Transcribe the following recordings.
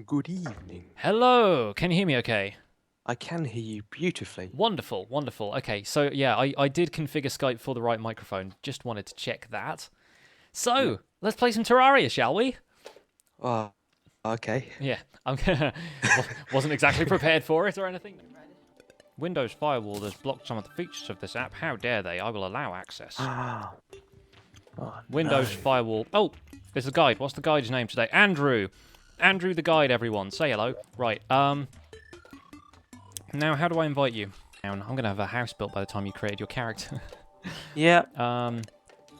Good evening. Hello, can you hear me okay? I can hear you beautifully. Wonderful, wonderful. Okay, so yeah, I did configure Skype for the right microphone. Just wanted to check that. Yep. So, let's play some Terraria, shall we? Oh, okay. Yeah, I'm gonna... wasn't exactly prepared for it or anything. Windows Firewall has blocked some of the features of this app. How dare they? I will allow access. Oh, Windows no. Firewall... Oh, there's a guide. What's the guide's name today? Andrew. Andrew the guide, everyone. Say hello. Right, now, how do I invite you? I'm going to have a house built by the time you created your character. Yeah, um,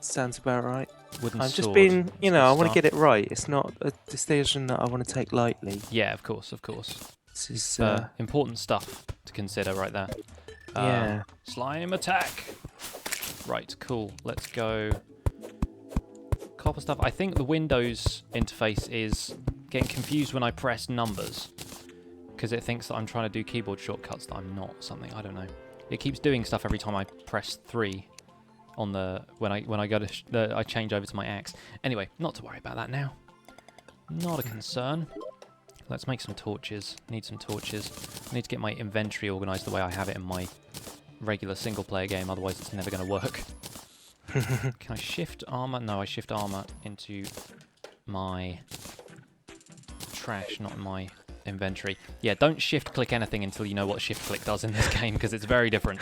sounds about right. wooden I've just sword. been, That's a I good want to start. get it right. It's not a decision that I want to take lightly. Yeah, of course, of course. This is, Important stuff to consider right there. yeah. Slime attack! Right, cool. Let's go. Copper stuff. I think the Windows interface is getting confused when I press numbers. Because it thinks that I'm trying to do keyboard shortcuts that I'm not, or something. I don't know. It keeps doing stuff every time I press 3 on the when I go to I change over to my axe. Anyway, not to worry about that now. Not a concern. Let's make some torches. Need some torches. I need to get my inventory organised the way I have it in my regular single-player game. Otherwise, it's never going to work. Can I shift armor? No, I shift armor into my trash, not my inventory. Yeah, don't shift-click anything until you know what shift-click does in this game, because it's very different.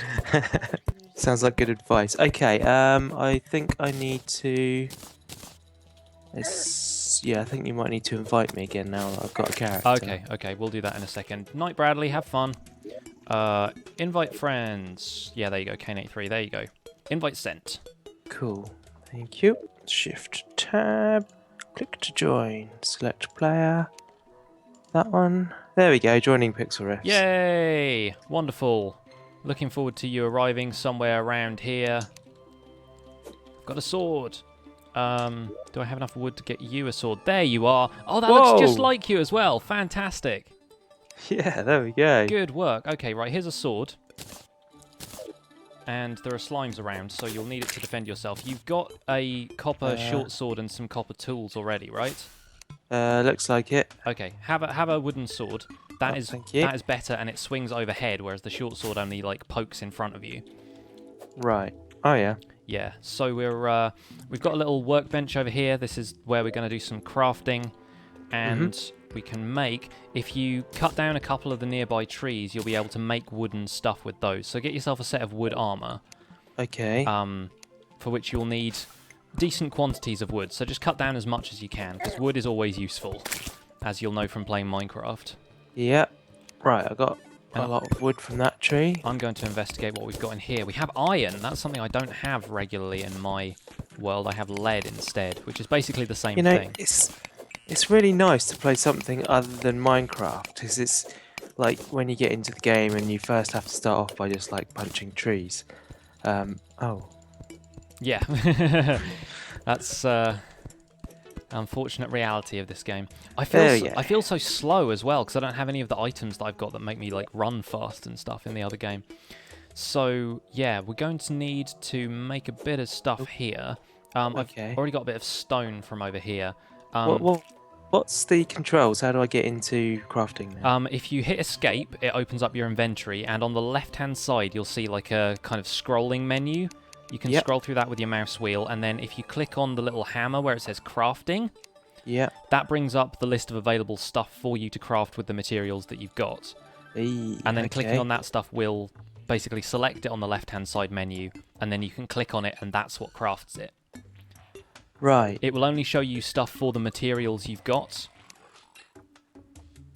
Sounds like good advice. Okay, I think I need to... Yeah, I think you might need to invite me again now that I've got a character. Okay, we'll do that in a second. Night, Bradley, have fun. Invite friends. Yeah, there you go, Kaine83, there you go. Invite sent. Cool. Thank you. Shift tab. Click to join. Select player. That one. There we go, joining Pixlriffs. Yay! Wonderful. Looking forward to you arriving somewhere around here. I've got a sword. Do I have enough wood to get you a sword? There you are. Oh, that looks just like you as well. Fantastic. Yeah, there we go. Good work. Okay, right, here's a sword. And there are slimes around, so you'll need it to defend yourself. You've got a copper short sword and some copper tools already, right? Looks like it. Okay, have a wooden sword. That thank you. that is better, and it swings overhead, whereas the short sword only like pokes in front of you. Right. Oh yeah. Yeah. So we've got a little workbench over here. This is where we're going to do some crafting, and we can make. If you cut down a couple of the nearby trees, you'll be able to make wooden stuff with those. So get yourself a set of wood armor. Okay. For which you'll need decent quantities of wood. So just cut down as much as you can, because wood is always useful, as you'll know from playing Minecraft. Yep. Right, I got a lot of wood from that tree. I'm going to investigate what we've got in here. We have iron. That's something I don't have regularly in my world. I have lead instead, which is basically the same thing. It's really nice to play something other than Minecraft, because it's like when you get into the game and you first have to start off by just like punching trees. Oh. Yeah. That's unfortunate reality of this game. I feel so slow as well, because I don't have any of the items that I've got that make me like run fast and stuff in the other game. So yeah, we're going to need to make a bit of stuff here. I've already got a bit of stone from over here. What's the controls? How do I get into crafting now? If you hit escape, it opens up your inventory, and on the left-hand side, you'll see like a kind of scrolling menu. You can scroll through that with your mouse wheel, and then if you click on the little hammer where it says crafting, that brings up the list of available stuff for you to craft with the materials that you've got. And then clicking on that stuff will basically select it on the left-hand side menu, and then you can click on it, and that's what crafts it. Right. It will only show you stuff for the materials you've got.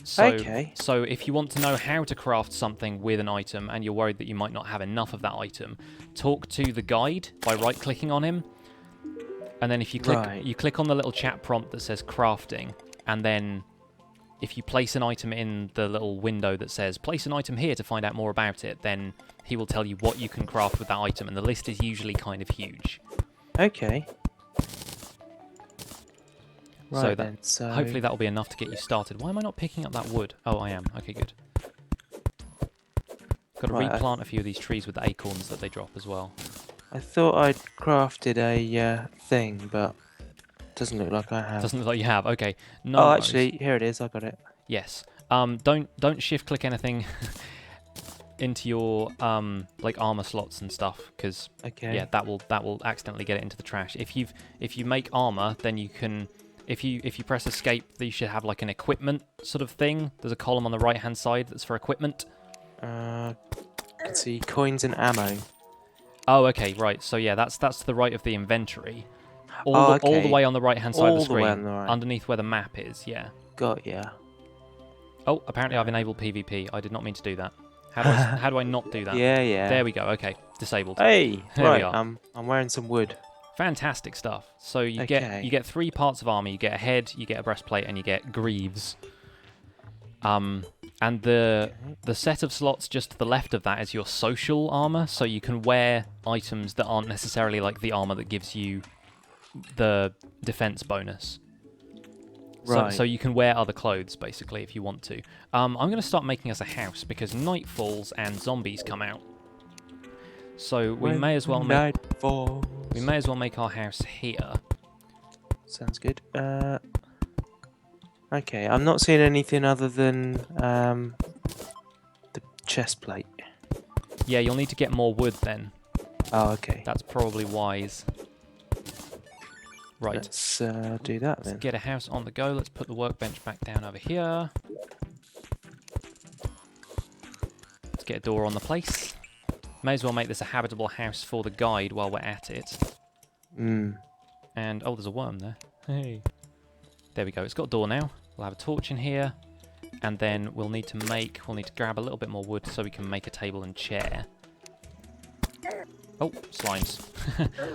So if you want to know how to craft something with an item and you're worried that you might not have enough of that item, talk to the guide by right-clicking on him. And then if you click on the little chat prompt that says crafting, and then if you place an item in the little window that says place an item here to find out more about it, then he will tell you what you can craft with that item, and the list is usually kind of huge. Okay. Right, so hopefully that will be enough to get you started. Why am I not picking up that wood? Oh, I am. Okay, good. Got to replant a few of these trees with the acorns that they drop as well. I thought I'd crafted a thing, but doesn't look like I have. Doesn't look like you have. Okay. No. Oh, actually, here it is. I got it. Yes. Don't shift click anything into your like armor slots and stuff, because Okay. yeah, that will accidentally get it into the trash. If you make armor, then you can. If you press escape, you should have like an equipment sort of thing. There's a column on the right hand side that's for equipment. I can see coins and ammo. Oh, okay, right. So yeah, that's to the right of the inventory. Oh, All the okay. way on the right hand side of the All the way screen, on the right. underneath where the map is. Yeah. Got ya. Oh, apparently I've enabled PvP. I did not mean to do that. How do I not do that? Yeah, yeah. There we go. Okay, disabled. Hey, There we right. are. I'm wearing some wood. Fantastic stuff. So you Okay. get 3 parts of armor. You get a head, you get a breastplate, and you get greaves. And the set of slots just to the left of that is your social armor. So you can wear items that aren't necessarily like the armor that gives you the defense bonus. Right. So you can wear other clothes basically if you want to. I'm going to start making us a house because night falls and zombies come out. So we may as well make our house here. Sounds good. Okay, I'm not seeing anything other than the chest plate. Yeah, you'll need to get more wood then. Oh, okay. That's probably wise. Right. Let's do that then. Let's get a house on the go. Let's put the workbench back down over here. Let's get a door on the place. May as well make this a habitable house for the guide while we're at it. Mm. And, oh, there's a worm there. Hey. There we go. It's got a door now. We'll have a torch in here. And then we'll need to grab a little bit more wood so we can make a table and chair. Oh, slimes.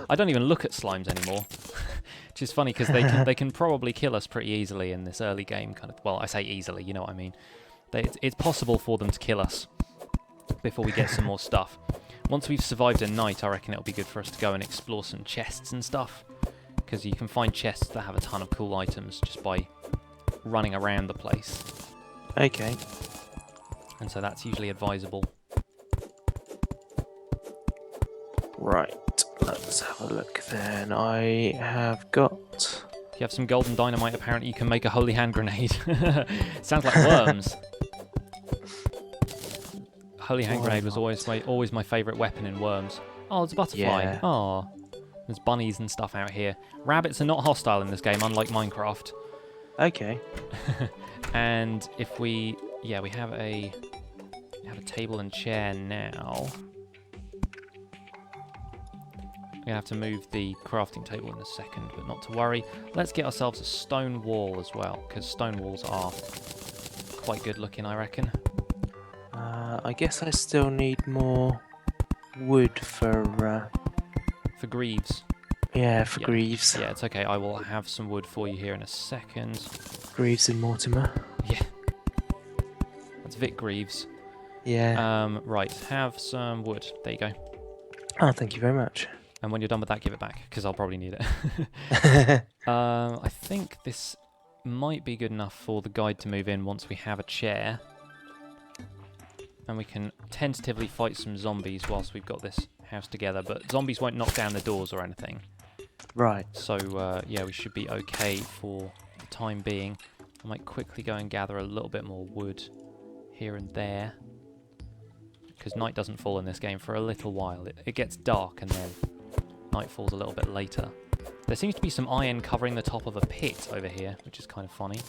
I don't even look at slimes anymore. Which is funny because they can probably kill us pretty easily in this early game. Kind of. Well, I say easily, you know what I mean. It's possible for them to kill us before we get some more stuff. Once we've survived a night, I reckon it'll be good for us to go and explore some chests and stuff. Because you can find chests that have a ton of cool items just by running around the place. Okay. And so that's usually advisable. Right. Let's have a look then. I have got... If you have some golden dynamite, apparently you can make a holy hand grenade. Sounds like worms. Holy hand grenade was always my favourite weapon in Worms. Oh, there's a butterfly. Yeah. Oh, there's bunnies and stuff out here. Rabbits are not hostile in this game, unlike Minecraft. Okay. And if we have a table and chair now. We're gonna have to move the crafting table in a second, but not to worry. Let's get ourselves a stone wall as well, because stone walls are quite good looking, I reckon. I guess I still need more wood for greaves. Yeah, for Greaves. Yeah, it's okay. I will have some wood for you here in a second. Greaves and Mortimer. Yeah. That's Vic Greaves. Yeah. Right, have some wood. There you go. Oh, thank you very much. And when you're done with that, give it back, because I'll probably need it. I think this might be good enough for the guide to move in once we have a chair. And we can tentatively fight some zombies whilst we've got this house together. But zombies won't knock down the doors or anything. Right. So, yeah, we should be okay for the time being. I might quickly go and gather a little bit more wood here and there. Because night doesn't fall in this game for a little while. It gets dark and then night falls a little bit later. There seems to be some iron covering the top of a pit over here, which is kind of funny.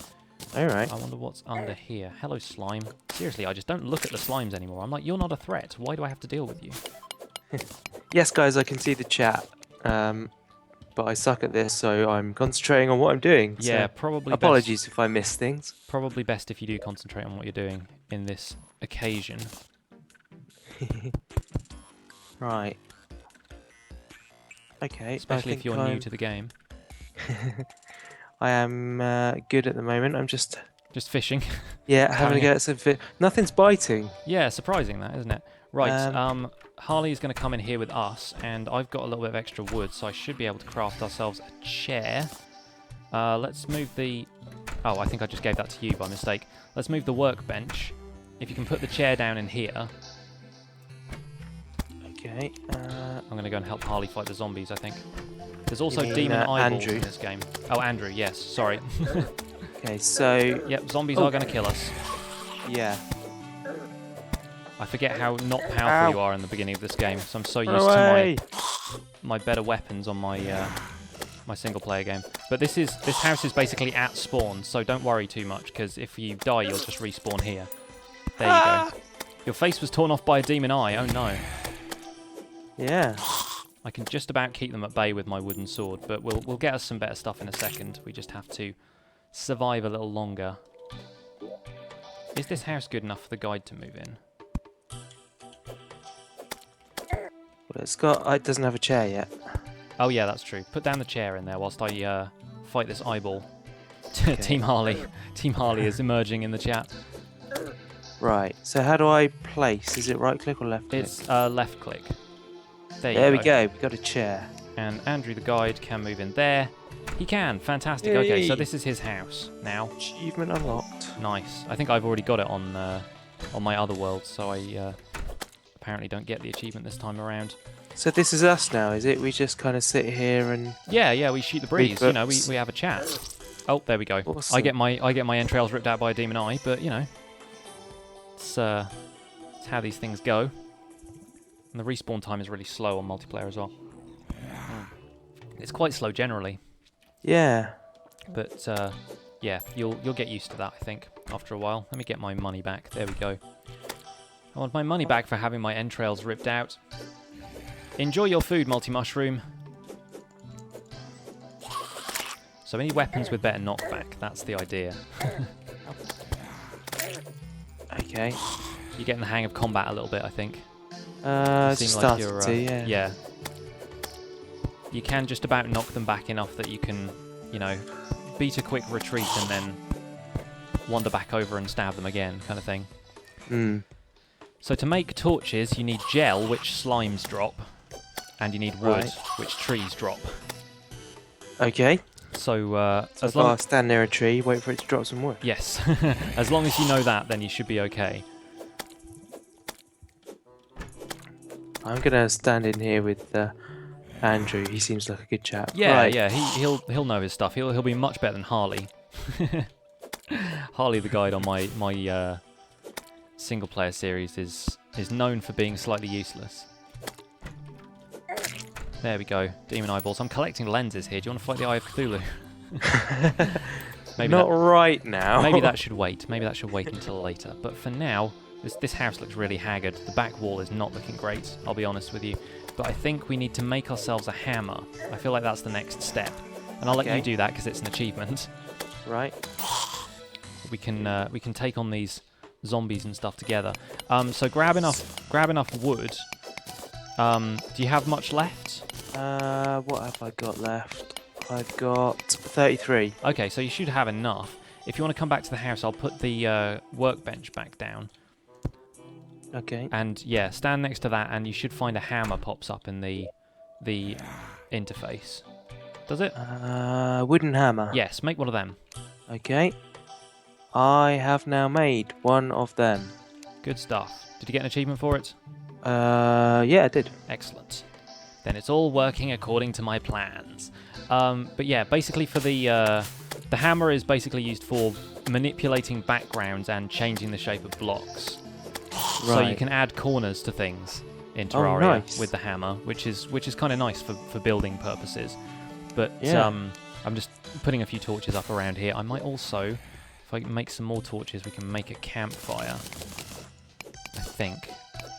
Alright. I wonder what's under here. Hello, slime. Seriously, I just don't look at the slimes anymore. I'm like, you're not a threat. Why do I have to deal with you? Yes, guys, I can see the chat. But I suck at this, so I'm concentrating on what I'm doing. Yeah, so probably apologies if I miss things. Probably best if you do concentrate on what you're doing in this occasion. Right. Okay. Especially if you're new to the game. I am good at the moment. I'm just fishing. Yeah, having a go at some fish. Nothing's biting. Yeah, surprising that, isn't it? Right, Harley's going to come in here with us, and I've got a little bit of extra wood, so I should be able to craft ourselves a chair. Let's move the... Oh, I think I just gave that to you by mistake. Let's move the workbench. If you can put the chair down in here. Okay. I'm going to go and help Harley fight the zombies, I think. There's also mean, demon eyeballs Andrew? in this game. Oh, Andrew, yes, sorry. Okay, so Yep, zombies are going to kill us. yeah. I forget how not powerful Ow. you are in the beginning of this game, so I'm so Run used away. to my better weapons on my my single player game. But this house is basically at spawn, so don't worry too much, because if you die, you'll just respawn here. There you go. Your face was torn off by a demon eye. Oh no. Yeah. I can just about keep them at bay with my wooden sword, but we'll get us some better stuff in a second. We just have to survive a little longer. Is this house good enough for the guide to move in? Well, it doesn't have a chair yet. Oh yeah, that's true. Put down the chair in there whilst I fight this eyeball. Okay. Team Harley. Team Harley is emerging in the chat. Right. So how do I place? Is it right click or left click? It's left click. There we go. We got a chair. And Andrew the guide can move in there. He can. Fantastic. Yay. Okay, so this is his house now. Achievement unlocked. Nice. I think I've already got it on my other world, so I apparently don't get the achievement this time around. So this is us now, is it? We just kind of sit here and Yeah, we shoot the breeze. You know, books. we have a chat. Oh, there we go. Awesome. I get my entrails ripped out by a demon eye, but you know, it's how these things go. And the respawn time is really slow on multiplayer as well. It's quite slow generally, yeah. but yeah, you'll get used to that, I think, after a while. Let me get my money back. There we go. I want my money back for having my entrails ripped out. Enjoy your food, multi-mushroom. So any weapons with better knockback, that's the idea. Okay. You're getting the hang of combat a little bit, I think. It's Seem started to, yeah. Yeah. You can just about knock them back enough that you can, you know, beat a quick retreat and then wander back over and stab them again, kind of thing. Hmm. So to make torches, you need gel, which slimes drop, and you need wood, Right. which trees drop. Okay. So So as if long I stand near a tree, wait for it to drop some wood. yes, as long as you know that, then you should be okay. I'm gonna stand in here with Andrew. He seems like a good chap. Yeah, Right. yeah, he'll know his stuff. He'll be much better than Harley. Harley, the guide on my single player series, is known for being slightly useless. There we go, demon eyeballs. I'm collecting lenses here. Do you want to fight the Eye of Cthulhu? Maybe Not right now. maybe that should wait. Maybe that should wait until later. But for now, this house looks really haggard. The back wall is not looking great, I'll be honest with you. But I think we need to make ourselves a hammer. I feel like that's the next step. And I'll let Okay. you do that because it's an achievement. Right. We can take on these zombies and stuff together. So grab enough wood. Do you have much left? What have I got left? I've got 33. Okay, so you should have enough. If you want to come back to the house, I'll put the workbench back down. Okay. And yeah, stand next to that, and you should find a hammer pops up in the interface. Does it? Wooden hammer. Yes, make one of them. Okay. I have now made one of them. Good stuff. Did you get an achievement for it? Yeah, I did. Excellent. Then it's all working according to my plans. But yeah, basically for the hammer is basically used for manipulating backgrounds and changing the shape of blocks. So you Right. can add corners to things in Oh, Terraria nice. with the hammer, which is kind of nice for building purposes. But Yeah. I'm just putting a few torches up around here. I might also, if I can make some more torches, we can make a campfire. I think.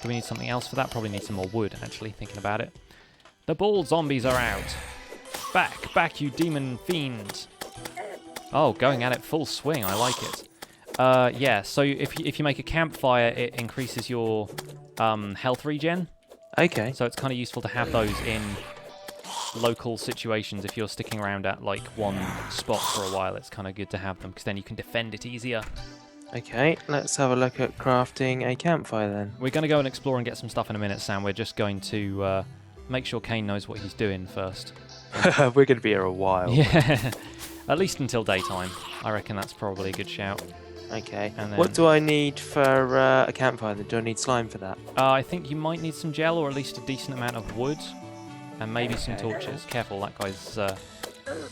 Do we need something else for that? Probably need some more wood, actually, thinking about it. The ball zombies are out. Back, you demon fiends. Oh, going at it full swing. I like it. Yeah, so if you make a campfire, it increases your health regen. Okay. So it's kind of useful to have those in local situations. If you're sticking around at like one spot for a while, it's kind of good to have them, because then you can defend it easier. Okay, let's have a look at crafting a campfire then. We're going to go and explore and get some stuff in a minute, Sam. We're just going to make sure Kaine knows what he's doing first. We're going to be here a while. Yeah, at least until daytime. I reckon that's probably a good shout. Okay. And then- What do I need for a campfire then? Do I need slime for that? I think you might need some gel, or at least a decent amount of wood, and maybe some Okay. torches. Careful, that guy's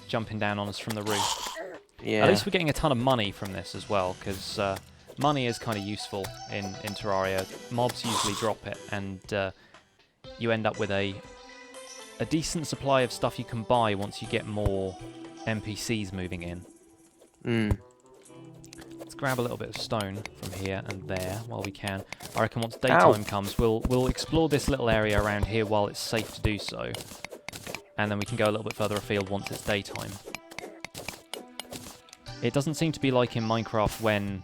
jumping down on us from the roof. Yeah. At least we're getting a ton of money from this as well, because money is kind of useful in Terraria. Mobs usually drop it, and you end up with a decent supply of stuff you can buy once you get more NPCs moving in. Let's grab a little bit of stone from here and there while we can. I reckon once daytime comes, we'll explore this little area around here while it's safe to do so. And then we can go a little bit further afield once it's daytime. It doesn't seem to be like in Minecraft when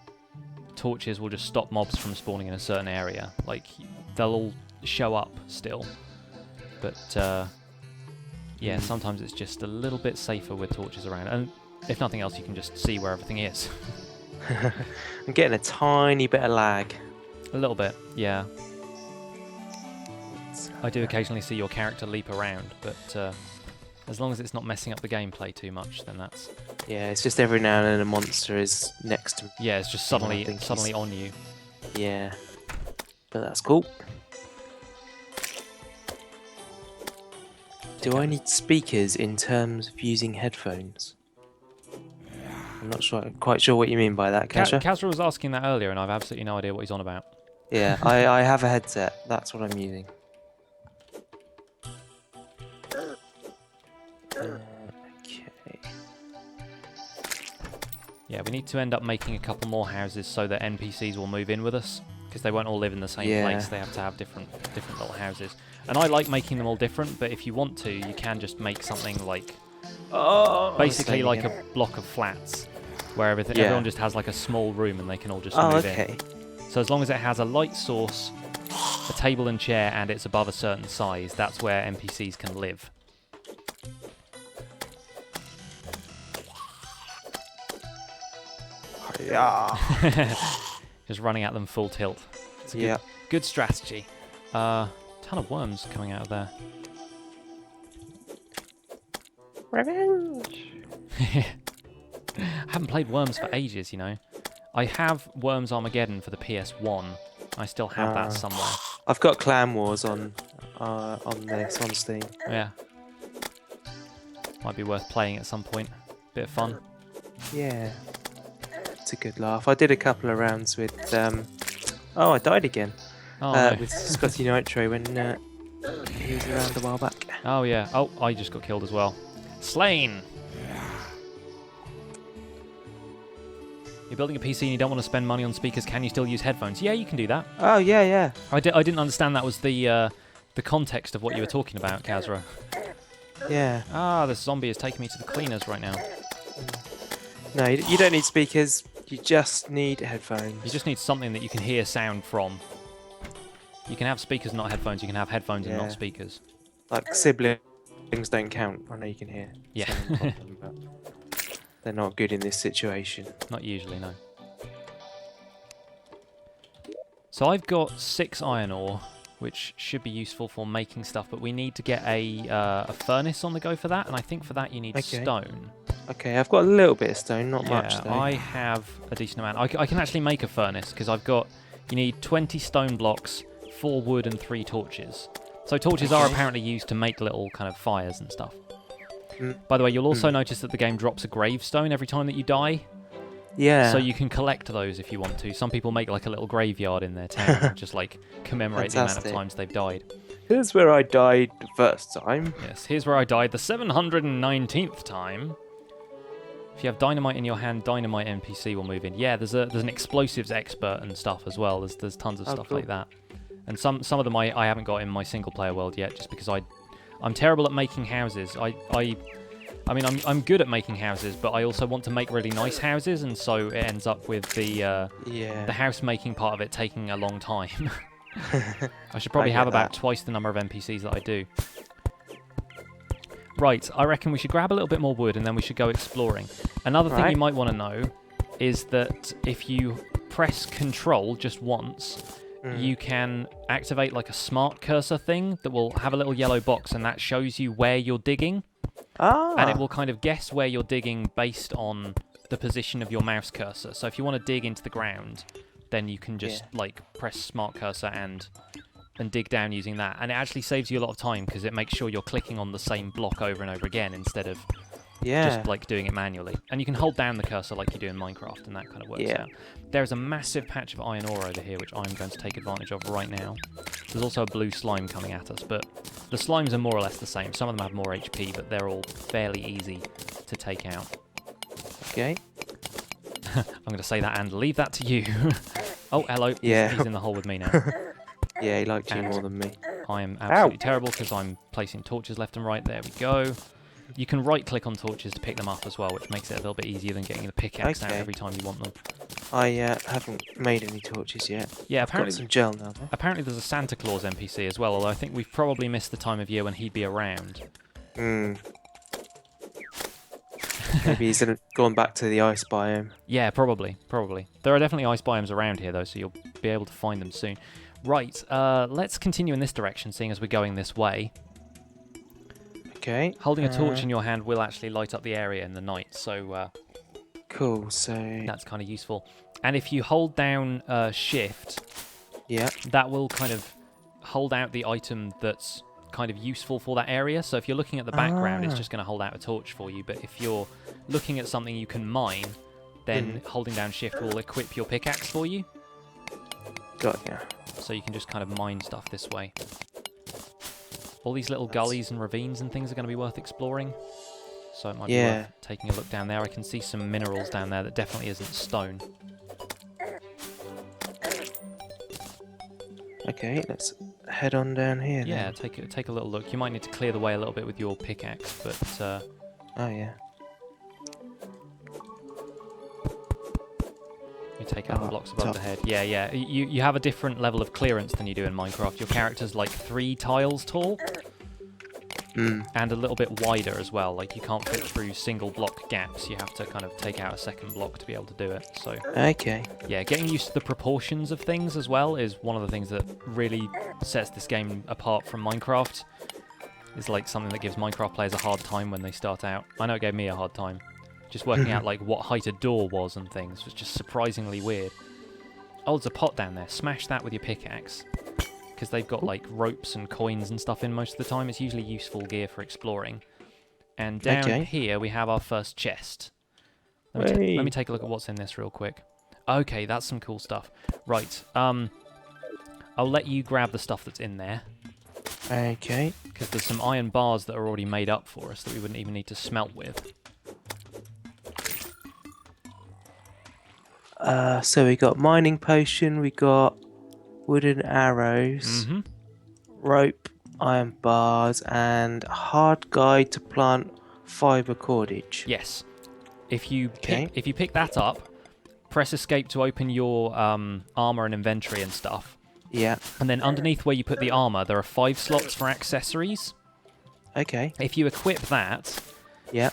torches will just stop mobs from spawning in a certain area. Like, they'll all show up still. But, yeah, sometimes it's just a little bit safer with torches around. And if nothing else, you can just see where everything is. I'm getting a tiny bit of lag. A little bit, yeah. I do occasionally see your character leap around, but as long as it's not messing up the gameplay too much, then that's... Yeah, it's just every now and then a monster is next to me. Yeah, it's just suddenly on you. Yeah, but that's cool. Do I need speakers in terms of using headphones? I'm not quite sure what you mean by that, Kazra. Kazra was asking that earlier, and I've absolutely no idea what he's on about. Yeah, I have a headset. That's what I'm using. Okay. Yeah, we need to end up making a couple more houses so that NPCs will move in with us, because they won't all live in the same place. They have to have different little houses. And I like making them all different, but if you want to, you can just make something like... basically like a block of flats, where everyone just has like a small room and they can all just move in. So as long as it has a light source, a table and chair, and it's above a certain size, that's where NPCs can live. Yeah. Just running at them full tilt. It's a good strategy. Ton of worms coming out of there. Revenge! I haven't played Worms for ages, you know. I have Worms Armageddon for the PS1. I still have that somewhere. I've got Clan Wars on this, on Steam. Yeah. Might be worth playing at some point. Bit of fun. Yeah. It's a good laugh. I did a couple of rounds with... Oh, I died again. Oh, no. With Spelunking when he was around a while back. Oh, yeah. Oh, I just got killed as well. Slain! You're building a PC and you don't want to spend money on speakers, can you still use headphones? Yeah, you can do that. Oh, yeah, yeah. I didn't understand that was the context of what you were talking about, Kazra. Yeah. Ah, this zombie is taking me to the cleaners right now. No, you don't need speakers. You just need headphones. You just need something that you can hear sound from. You can have speakers, not headphones. You can have headphones and not speakers. Like siblings don't count. I know you can hear. Yeah. But they're not good in this situation. Not usually, no. So I've got 6 iron ore, which should be useful for making stuff, but we need to get a furnace on the go for that, and I think for that you need stone. Okay, I've got a little bit of stone, not much though. I have a decent amount. I can actually make a furnace, because you need 20 stone blocks, 4 wood and 3 torches. So torches are apparently used to make little kind of fires and stuff. By the way, you'll also notice that the game drops a gravestone every time that you die. Yeah. So you can collect those if you want to. Some people make like a little graveyard in their town and just like commemorate the amount of times they've died. Here's where I died the first time. Yes, here's where I died the 719th time. If you have dynamite in your hand, dynamite NPC will move in. Yeah, there's an explosives expert and stuff as well. There's tons of stuff like that. And some of them I haven't got in my single player world yet, just because I'm terrible at making houses. I mean, I'm good at making houses, but I also want to make really nice houses, and so it ends up with the house making part of it taking a long time. I should probably have about twice the number of NPCs that I do. Right, I reckon we should grab a little bit more wood, and then we should go exploring. Another thing you might want to know is that if you press Control just once, you can activate like a smart cursor thing that will have a little yellow box, and that shows you where you're digging. And it will kind of guess where you're digging based on the position of your mouse cursor. So if you want to dig into the ground, then you can just like press smart cursor and dig down using that. And it actually saves you a lot of time, because it makes sure you're clicking on the same block over and over again instead of Yeah. just like doing it manually. And you can hold down the cursor like you do in Minecraft, and that kind of works out. There's a massive patch of iron ore over here, which I'm going to take advantage of right now. There's also a blue slime coming at us, but the slimes are more or less the same. Some of them have more HP, but they're all fairly easy to take out. Okay. I'm going to say that and leave that to you. Oh, hello. Yeah. He's in the hole with me now. Yeah, he liked you And more than me. I am absolutely terrible because I'm placing torches left and right. There we go. You can right-click on torches to pick them up as well, which makes it a little bit easier than getting the pickaxe out every time you want them. I haven't made any torches yet. Yeah, I've got some gel now, though. apparently there's a Santa Claus NPC as well, although I think we've probably missed the time of year when he'd be around. Maybe he's gone back to the ice biome. Yeah, probably. There are definitely ice biomes around here, though, so you'll be able to find them soon. Right, let's continue in this direction, seeing as we're going this way. Okay. Holding a torch in your hand will actually light up the area in the night, so cool. So that's kind of useful. And if you hold down Shift, that will kind of hold out the item that's kind of useful for that area. So if you're looking at the background, it's just going to hold out a torch for you. But if you're looking at something you can mine, then holding down Shift will equip your pickaxe for you. Got ya. So you can just kind of mine stuff this way. All these little gullies and ravines and things are going to be worth exploring. So it might be worth taking a look down there. I can see some minerals down there that definitely isn't stone. Okay, let's head on down here. Yeah, then. take a little look. You might need to clear the way a little bit with your pickaxe, but oh yeah. You take out the blocks above the head. Yeah. You have a different level of clearance than you do in Minecraft. Your character's like 3 tiles tall. And a little bit wider as well. Like you can't fit through single block gaps. You have to kind of take out a second block to be able to do it. So okay. Yeah, getting used to the proportions of things as well is one of the things that really sets this game apart from Minecraft. It's like something that gives Minecraft players a hard time when they start out. I know it gave me a hard time. Just working out like what height a door was and things was just surprisingly weird. Oh, there's a pot down there. Smash that with your pickaxe. Because they've got like ropes and coins and stuff in most of the time. It's usually useful gear for exploring. And down here we have our first chest. Let me take a look at what's in this real quick. Okay, that's some cool stuff. Right, I'll let you grab the stuff that's in there. Okay. Because there's some iron bars that are already made up for us that we wouldn't even need to smelt with. So we got mining potion, we got wooden arrows, rope, iron bars, and hard guide to plant fiber cordage. Yes. If you pick that up, press escape to open your armor and inventory and stuff. Yeah. And then underneath where you put the armor, there are 5 slots for accessories. Okay. If you equip that, yeah,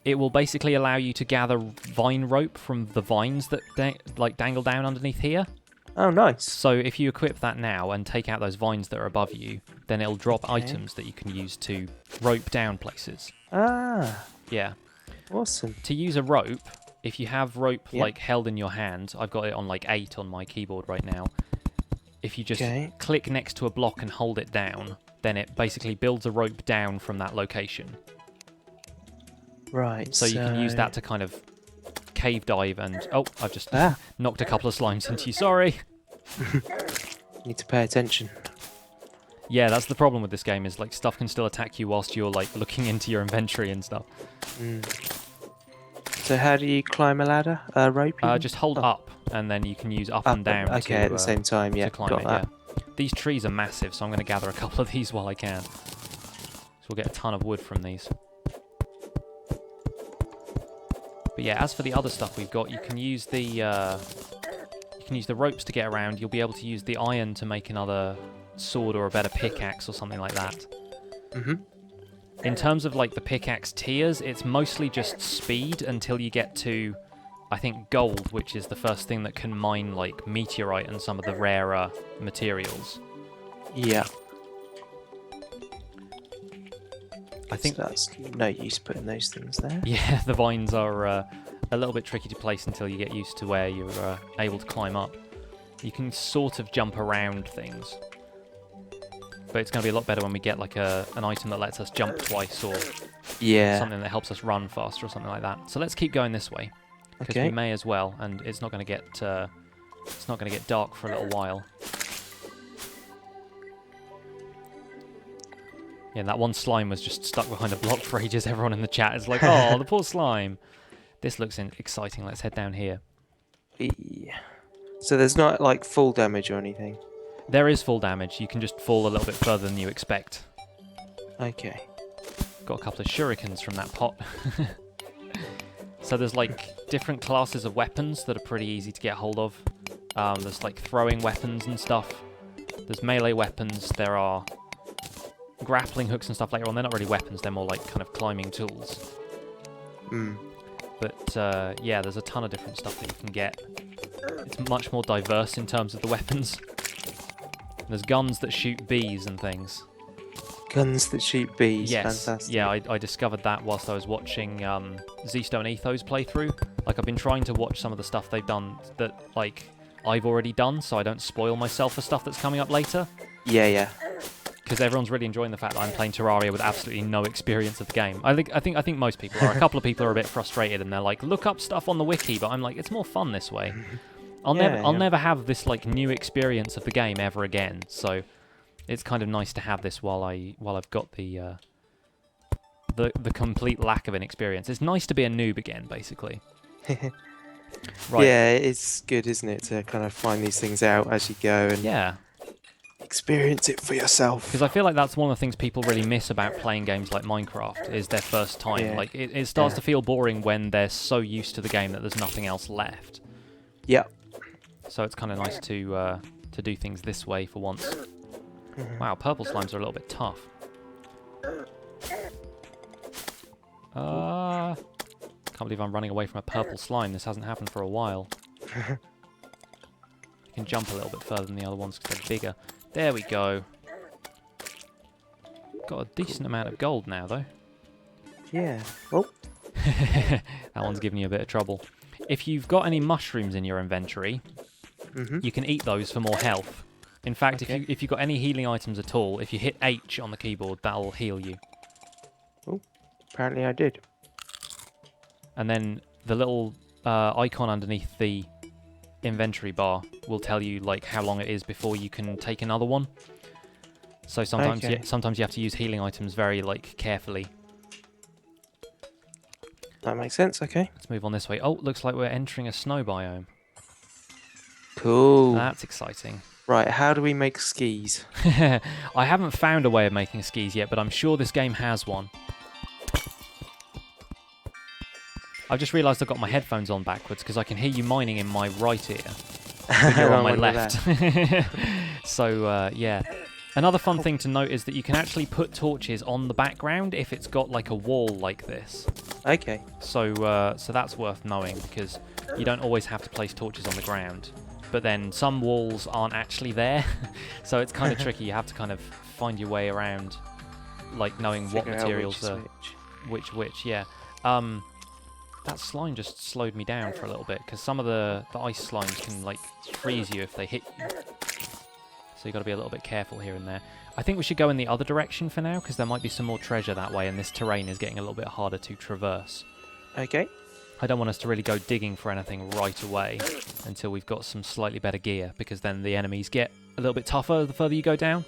it will basically allow you to gather vine rope from the vines that dangle down underneath here. Oh, nice. So if you equip that now and take out those vines that are above you, then it'll drop items that you can use to rope down places. Ah. Yeah. Awesome. To use a rope, if you have rope like held in your hand, I've got it on like 8 on my keyboard right now. If you just click next to a block and hold it down, then it basically builds a rope down from that location. Right. So you can use that to kind of cave dive and... Oh, I've just knocked a couple of slimes into you. Sorry. Need to pay attention. Yeah, that's the problem with this game, is like stuff can still attack you whilst you're like looking into your inventory and stuff. So how do you climb a ladder? Rope? Just hold up, and then you can use up and down okay, at the same time, to climb it. Yeah. These trees are massive, so I'm going to gather a couple of these while I can. So we'll get a ton of wood from these. But yeah, as for the other stuff we've got, you can use the ropes to get around. You'll be able to use the iron to make another sword or a better pickaxe or something like that. In terms of like the pickaxe tiers, it's mostly just speed until you get to, I think, gold, which is the first thing that can mine like meteorite and some of the rarer materials. Yeah. I think that's no use putting those things there. Yeah, the vines are a little bit tricky to place until you get used to where you're able to climb up. You can sort of jump around things. But it's going to be a lot better when we get like an item that lets us jump twice, or Yeah. something that helps us run faster or something like that. So let's keep going this way, because Okay. we may as well, and it's not going to get dark for a little while. Yeah, that one slime was just stuck behind a block for ages. Everyone in the chat is like, "Oh, the poor slime." This looks exciting. Let's head down here. Yeah. So there's not like full damage or anything. There is full damage. You can just fall a little bit further than you expect. Okay. Got a couple of shurikens from that pot. So there's like different classes of weapons that are pretty easy to get hold of. There's like throwing weapons and stuff. There's melee weapons. There are grappling hooks and stuff later on. They're not really weapons. They're more like kind of climbing tools. But yeah, there's a ton of different stuff that you can get. It's much more diverse in terms of the weapons. There's guns that shoot bees and things. Guns that shoot bees. Yes. Fantastic. Yeah, I discovered that whilst I was watching Z-Stone Etho's playthrough. Like, I've been trying to watch some of the stuff they've done that, like, I've already done, so I don't spoil myself for stuff that's coming up later. Yeah. Because everyone's really enjoying the fact that I'm playing Terraria with absolutely no experience of the game. I think most people are. A couple of people are a bit frustrated and they're like, look up stuff on the wiki, but I'm like, it's more fun this way. I'll never have this like new experience of the game ever again. So it's kind of nice to have this while I've got the complete lack of an experience. It's nice to be a noob again, basically. Right. Yeah, it's good, isn't it, to kind of find these things out as you go and experience it for yourself. Because I feel like that's one of the things people really miss about playing games like Minecraft is their first time. Yeah. Like it starts to feel boring when they're so used to the game that there's nothing else left. Yeah. So it's kind of nice to do things this way for once. Wow, purple slimes are a little bit tough. Can't believe I'm running away from a purple slime. This hasn't happened for a while. I can jump a little bit further than the other ones because they're bigger. There we go. Got a decent amount of gold now, though. Yeah. Oh. That one's giving you a bit of trouble. If you've got any mushrooms in your inventory, you can eat those for more health. In fact, if you've got any healing items at all, if you hit H on the keyboard, that'll heal you. Oh, apparently I did. And then the little icon underneath the inventory bar will tell you like how long it is before you can take another one. So sometimes sometimes you have to use healing items very like carefully. That makes sense. Okay. Let's move on this way. Oh, looks like we're entering a snow biome. Cool. That's exciting. Right, how do we make skis? I haven't found a way of making skis yet, but I'm sure this game has one. I've just realised I've got my headphones on backwards because I can hear you mining in my right ear. But you're on my left. So, yeah. Another fun thing to note is that you can actually put torches on the background if it's got like a wall like this. Okay. So, so that's worth knowing because you don't always have to place torches on the ground. But then some walls aren't actually there, so it's kind of tricky. You have to kind of find your way around, like knowing what materials are which. Yeah. That slime just slowed me down for a little bit because some of the ice slimes can like freeze you if they hit you. So you got to be a little bit careful here and there. I think we should go in the other direction for now because there might be some more treasure that way, and this terrain is getting a little bit harder to traverse. Okay. I don't want us to really go digging for anything right away until we've got some slightly better gear, because then the enemies get a little bit tougher the further you go down.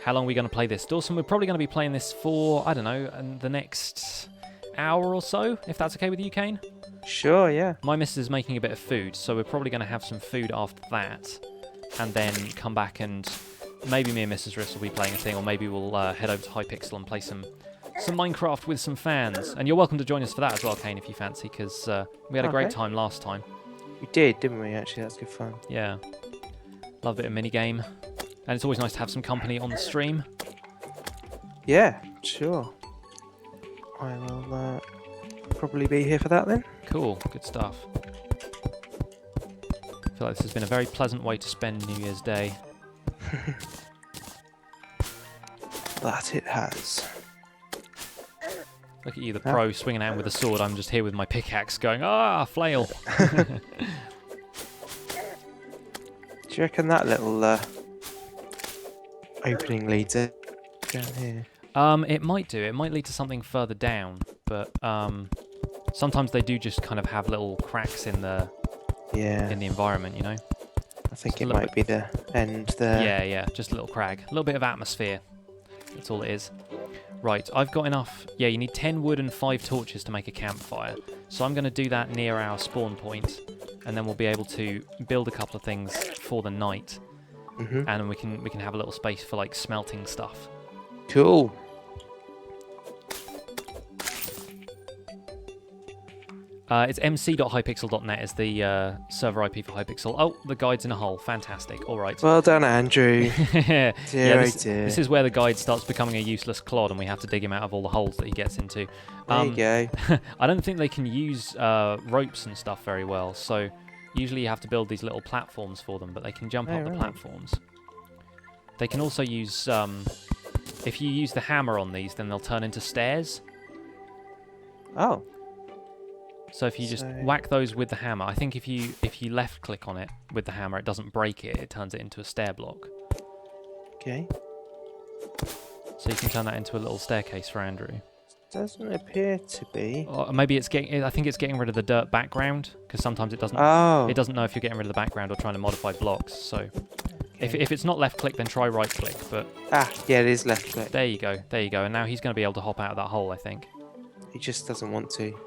How long are we going to play this? Dawson, we're probably going to be playing this for, I don't know, the next hour or so, if that's okay with you, Kaine? Sure, yeah. My missus is making a bit of food, so we're probably going to have some food after that, and then come back and maybe me and Mrs. Riffs will be playing a thing, or maybe we'll head over to Hypixel and play some Minecraft with some fans. And you're welcome to join us for that as well, Kaine, if you fancy, because we had a great time last time. We did, didn't we, actually? That's good fun. Yeah. Love a bit of minigame. And it's always nice to have some company on the stream. Yeah, sure. I will probably be here for that then. Cool, good stuff. I feel like this has been a very pleasant way to spend New Year's Day. That it has. Look at you, the pro, swinging out with a sword. I'm just here with my pickaxe going, flail. Do you reckon that little opening leads down here? It might do. It might lead to something further down, but sometimes they do just kind of have little cracks in the environment, you know. I think it might be the end there. Yeah, just a little crag, a little bit of atmosphere. That's all it is. Right, I've got enough. Yeah, you need 10 wood and 5 torches to make a campfire. So I'm going to do that near our spawn point, and then we'll be able to build a couple of things for the night, and we can have a little space for like smelting stuff. Cool. It's mc.hypixel.net is the server IP for Hypixel. Oh, the guide's in a hole. Fantastic. All right. Well done, Andrew. This is where the guide starts becoming a useless clod, and we have to dig him out of all the holes that he gets into. There you go. I don't think they can use ropes and stuff very well, so usually you have to build these little platforms for them, but they can jump up the platforms. They can also use... if you use the hammer on these, then they'll turn into stairs. Oh. So if you just whack those with the hammer, I think if you left click on it with the hammer, it doesn't break it, it turns it into a stair block. Okay. So you can turn that into a little staircase for Andrew. Doesn't appear to be. Or maybe it's getting. I think it's getting rid of the dirt background, because sometimes it doesn't. Oh. It doesn't know if you're getting rid of the background or trying to modify blocks. So if it's not left click, then try right click. But yeah, it is left click. There you go. There you go. And now he's going to be able to hop out of that hole, I think. He just doesn't want to.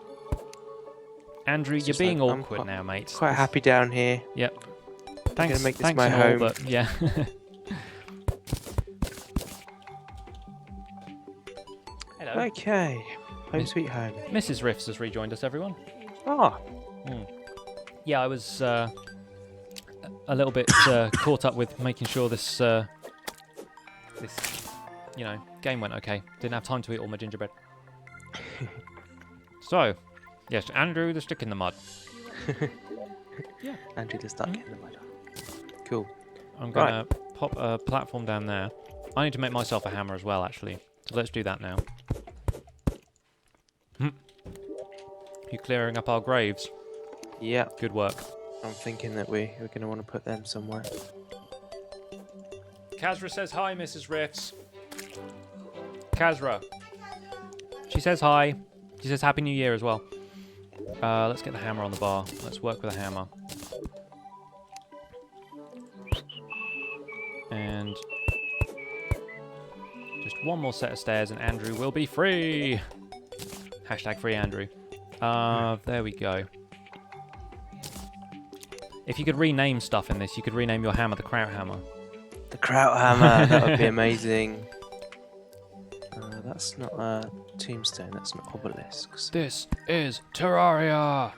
Andrew, you're being awkward now, mate. Quite happy down here. Yep. I'm gonna make this thanks my home. All, but yeah. Hello. Okay. Home sweet home. Mrs. Riffs has rejoined us, everyone. Ah. Yeah, I was a little bit caught up with making sure this game went okay. Didn't have time to eat all my gingerbread. So, yes, Andrew the stick in the mud. Yeah. Andrew the stuck in the mud. Cool. I'm gonna pop a platform down there. I need to make myself a hammer as well, actually. So let's do that now. You clearing up our graves? Yeah. Good work. I'm thinking that we're going to want to put them somewhere. Kazra says hi, Mrs. Riffs. Kazra. She says hi. She says Happy New Year as well. Let's get the hammer on the bar. Let's work with a hammer. And just one more set of stairs and Andrew will be free. Hashtag free Andrew. There we go. If you could rename stuff in this, you could rename your hammer the Kraut Hammer. The Kraut Hammer, that would be amazing. That's not a tombstone, that's an obelisk. This is Terraria!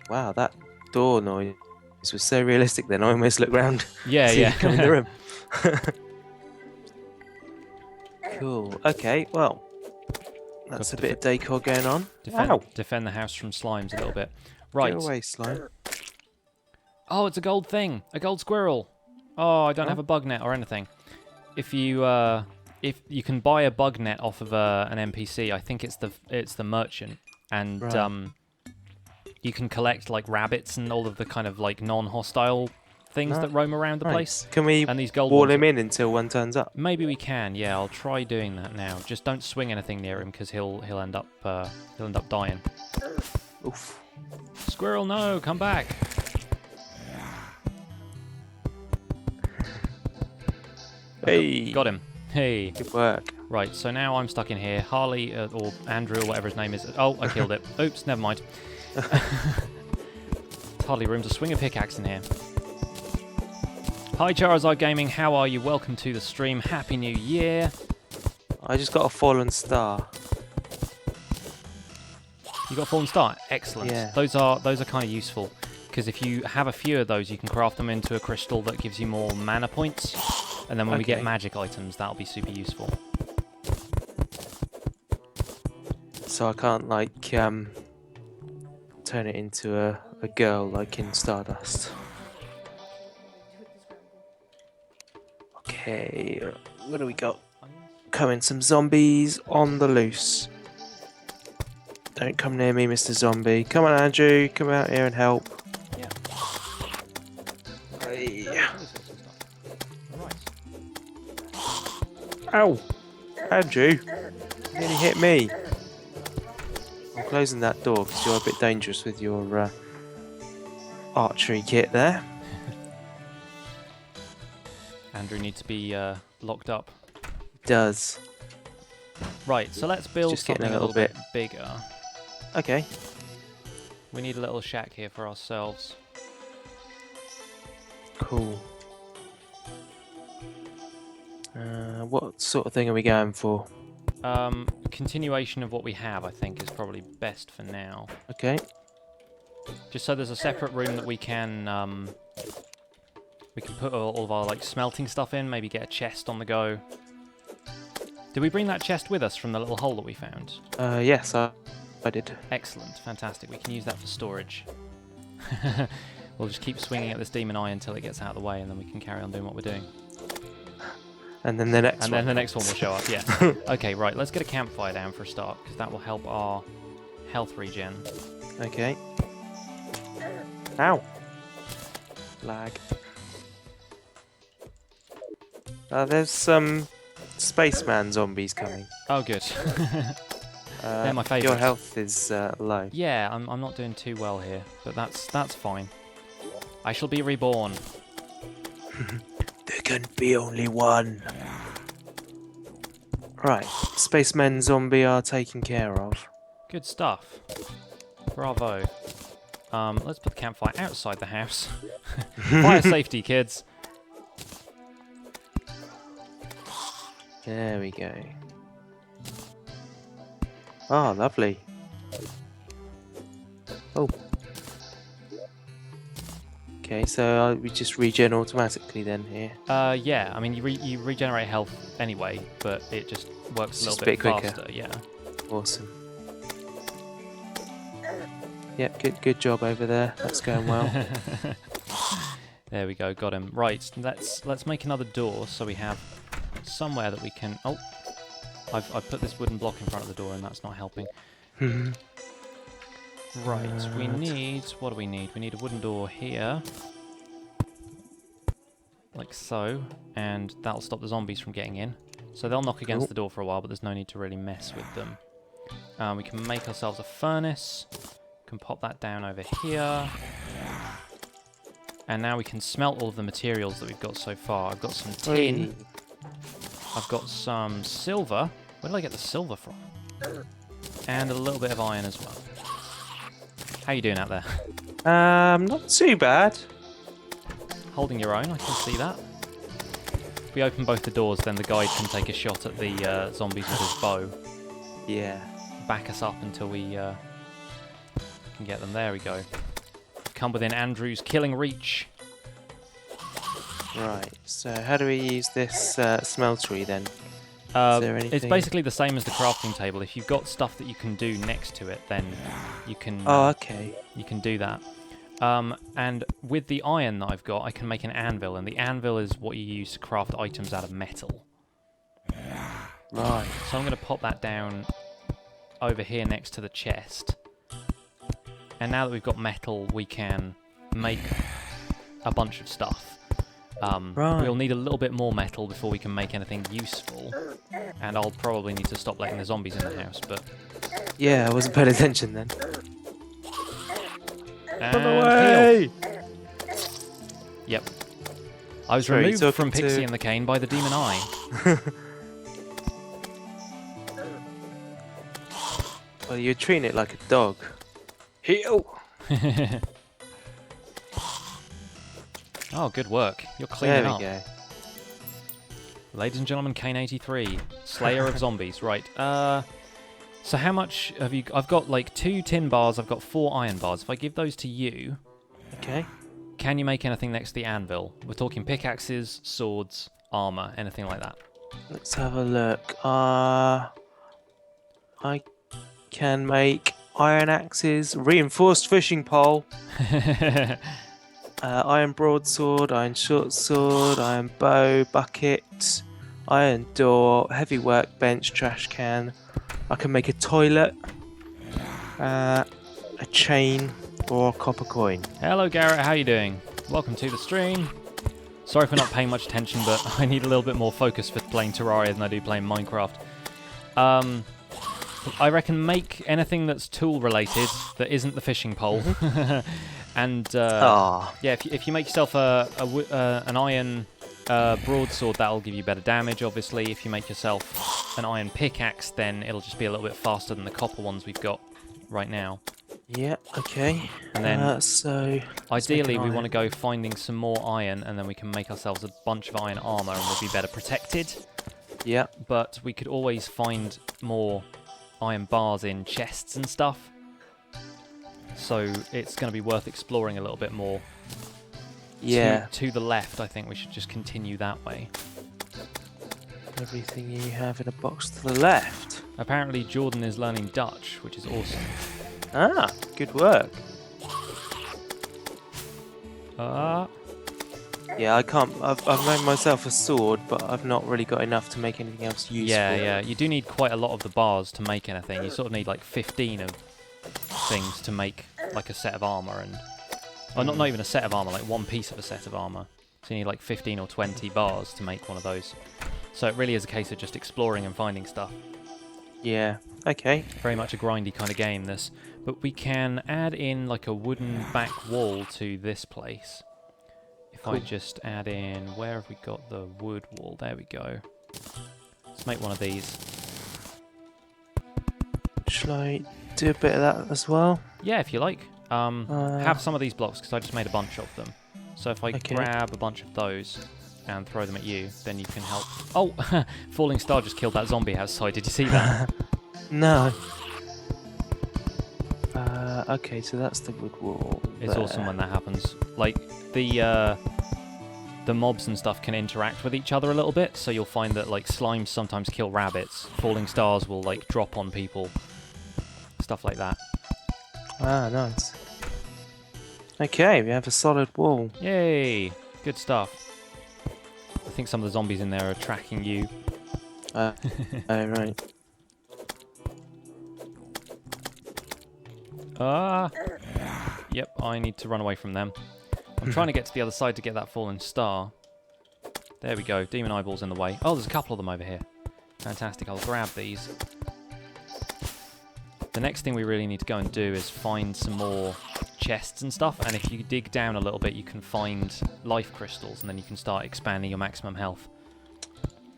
Wow, that door noise was so realistic then, I almost looked round. Yeah. Come in the room. Cool, okay, well, that's a bit of decor going on. Defend the house from slimes a little bit. Right. Go away, slime. Oh, it's a gold thing. A gold squirrel. Oh, I don't have a bug net or anything. If you can buy a bug net off of an NPC, I think it's the merchant, and you can collect like rabbits and all of the kind of like non-hostile things that roam around the place. Can we and these gold wall him in until one turns up? Maybe we can. Yeah, I'll try doing that now. Just don't swing anything near him because he'll end up dying. Oof. Squirrel, no, come back. Hey, got him. Hey, good work. Right, so now I'm stuck in here. Harley or Andrew or whatever his name is. Oh, I killed it. Oops, never mind. It's hardly room to swing a pickaxe in here. Hi Charizard Gaming, how are you? Welcome to the stream. Happy New Year. I just got a fallen star. You got a fallen star? Excellent. Yeah. Those are kind of useful because if you have a few of those, you can craft them into a crystal that gives you more mana points. And then when we get magic items, that'll be super useful. So I can't like turn it into a girl like in Stardust. Okay, what do we got? Coming, some zombies on the loose. Don't come near me, Mr. Zombie. Come on, Andrew, come out here and help. Yeah. Hey. Ow! Andrew! You nearly hit me. I'm closing that door because you're a bit dangerous with your archery kit there. Andrew needs to be locked up. Does. Right, so let's build Just getting something a a little little bit bigger. Okay. We need a little shack here for ourselves. Cool. What sort of thing are we going for? Continuation of what we have, I think, is probably best for now. Okay. Just so there's a separate room that we can put all of our like smelting stuff in. Maybe get a chest on the go. Did we bring that chest with us from the little hole that we found? Yes, I did. Excellent, fantastic. We can use that for storage. We'll just keep swinging at this demon eye until it gets out of the way, and then we can carry on doing what we're doing. And then the next one. And then the next one will show up, yeah. Okay, right, let's get a campfire down for a start, because that will help our health regen. Okay. Ow! Lag. There's some spaceman zombies coming. Oh, good. They're my favourites. Your health is low. Yeah, I'm not doing too well here, but that's fine. I shall be reborn. There can be only one. Right, spacemen zombie are taken care of. Good stuff. Bravo. Let's put the campfire outside the house. Fire safety, kids. There we go. Ah, lovely. Oh. Okay, so we just regen automatically then here. Yeah, I mean, you regenerate health anyway, but it just works a little bit quicker. faster, yeah. Awesome. Yep, good job over there. That's going well. There we go, got him. Right, let's make another door so we have somewhere that we can... Oh, I've put this wooden block in front of the door and that's not helping. Right, we need... What do we need? We need a wooden door here. Like so. And that'll stop the zombies from getting in. So they'll knock against the door for a while, but there's no need to really mess with them. We can make ourselves a furnace. Can pop that down over here. And now we can smelt all of the materials that we've got so far. I've got some tin. I've got some silver. Where did I get the silver from? And a little bit of iron as well. How you doing out there? Not too bad. Holding your own, I can see that. If we open both the doors, then the guide can take a shot at the zombies with his bow. Yeah. Back us up until we can get them. There we go. Come within Andrew's killing reach. Right, so how do we use this smeltery then? Is there anything? It's basically the same as the crafting table. If you've got stuff that you can do next to it, then you can. Oh, okay. You can do that. And with the iron that I've got, I can make an anvil, and the anvil is what you use to craft items out of metal. Right. So I'm going to pop that down over here next to the chest. And now that we've got metal, we can make a bunch of stuff. Right. We'll need a little bit more metal before we can make anything useful. And I'll probably need to stop letting the zombies in the house, but... Yeah, I wasn't paying attention then. And Run away! heal. Yep. I was Sorry, removed from talking Pixie to- and the Kaine by the demon eye. Well, you're treating it like a dog. Heal! Oh, good work. You're cleaning There up. we go. Ladies and gentlemen, Kaine83, Slayer of Zombies. Right, so how much have you... I've got like 2 tin bars, I've got 4 iron bars. If I give those to you, Okay. can you make anything next to the anvil? We're talking pickaxes, swords, armour, anything like that. Let's have a look. I can make iron axes, reinforced fishing pole, iron broadsword, iron short sword, iron bow, bucket, iron door, heavy workbench, trash can. I can make a toilet, a chain, or a copper coin. Hello Garrett, how you doing? Welcome to the stream. Sorry for not paying much attention, but I need a little bit more focus for playing Terraria than I do playing Minecraft. I reckon make anything that's tool related that isn't the fishing pole. And yeah, if you make yourself an iron broadsword, that'll give you better damage, obviously. If you make yourself an iron pickaxe, then it'll just be a little bit faster than the copper ones we've got right now. Yeah, okay. And then, so ideally, we want to go finding some more iron, and then we can make ourselves a bunch of iron armor, and we'll be better protected. Yeah. But we could always find more iron bars in chests and stuff. So it's going to be worth exploring a little bit more. Yeah. To the left, I think we should just continue that way. Everything you have in a box to the left. Apparently, Jordan is learning Dutch, which is awesome. Ah, good work. Yeah, I can't. I've made myself a sword, but I've not really got enough to make anything else useful. Yeah. You do need quite a lot of the bars to make anything. You sort of need like 15 of things to make like a set of armor, and not even a set of armor, like one piece of a set of armor. So you need like 15 or 20 bars to make one of those. So it really is a case of just exploring and finding stuff. Yeah. Okay. Very much a grindy kind of game, this. But we can add in like a wooden back wall to this place. If I just add in, where have we got the wood wall? There we go. Let's make one of these. Shall I do a bit of that as well? Yeah, if you like. Have some of these blocks, because I just made a bunch of them. So if I grab a bunch of those and throw them at you, then you can help. Oh, Falling Star just killed that zombie outside. Did you see that? No. Okay, so that's the wood wall. It's awesome when that happens. Like, the mobs and stuff can interact with each other a little bit, so you'll find that, like, slimes sometimes kill rabbits. Falling stars will, like, drop on people. Stuff like that. Ah, nice. Okay, we have a solid wall. Yay! Good stuff. I think some of the zombies in there are tracking you. Oh, right. Yep, I need to run away from them. I'm trying to get to the other side to get that fallen star. There we go, demon eyeballs in the way. Oh, there's a couple of them over here. Fantastic, I'll grab these. The next thing we really need to go and do is find some more chests and stuff, and if you dig down a little bit you can find life crystals, and then you can start expanding your maximum health.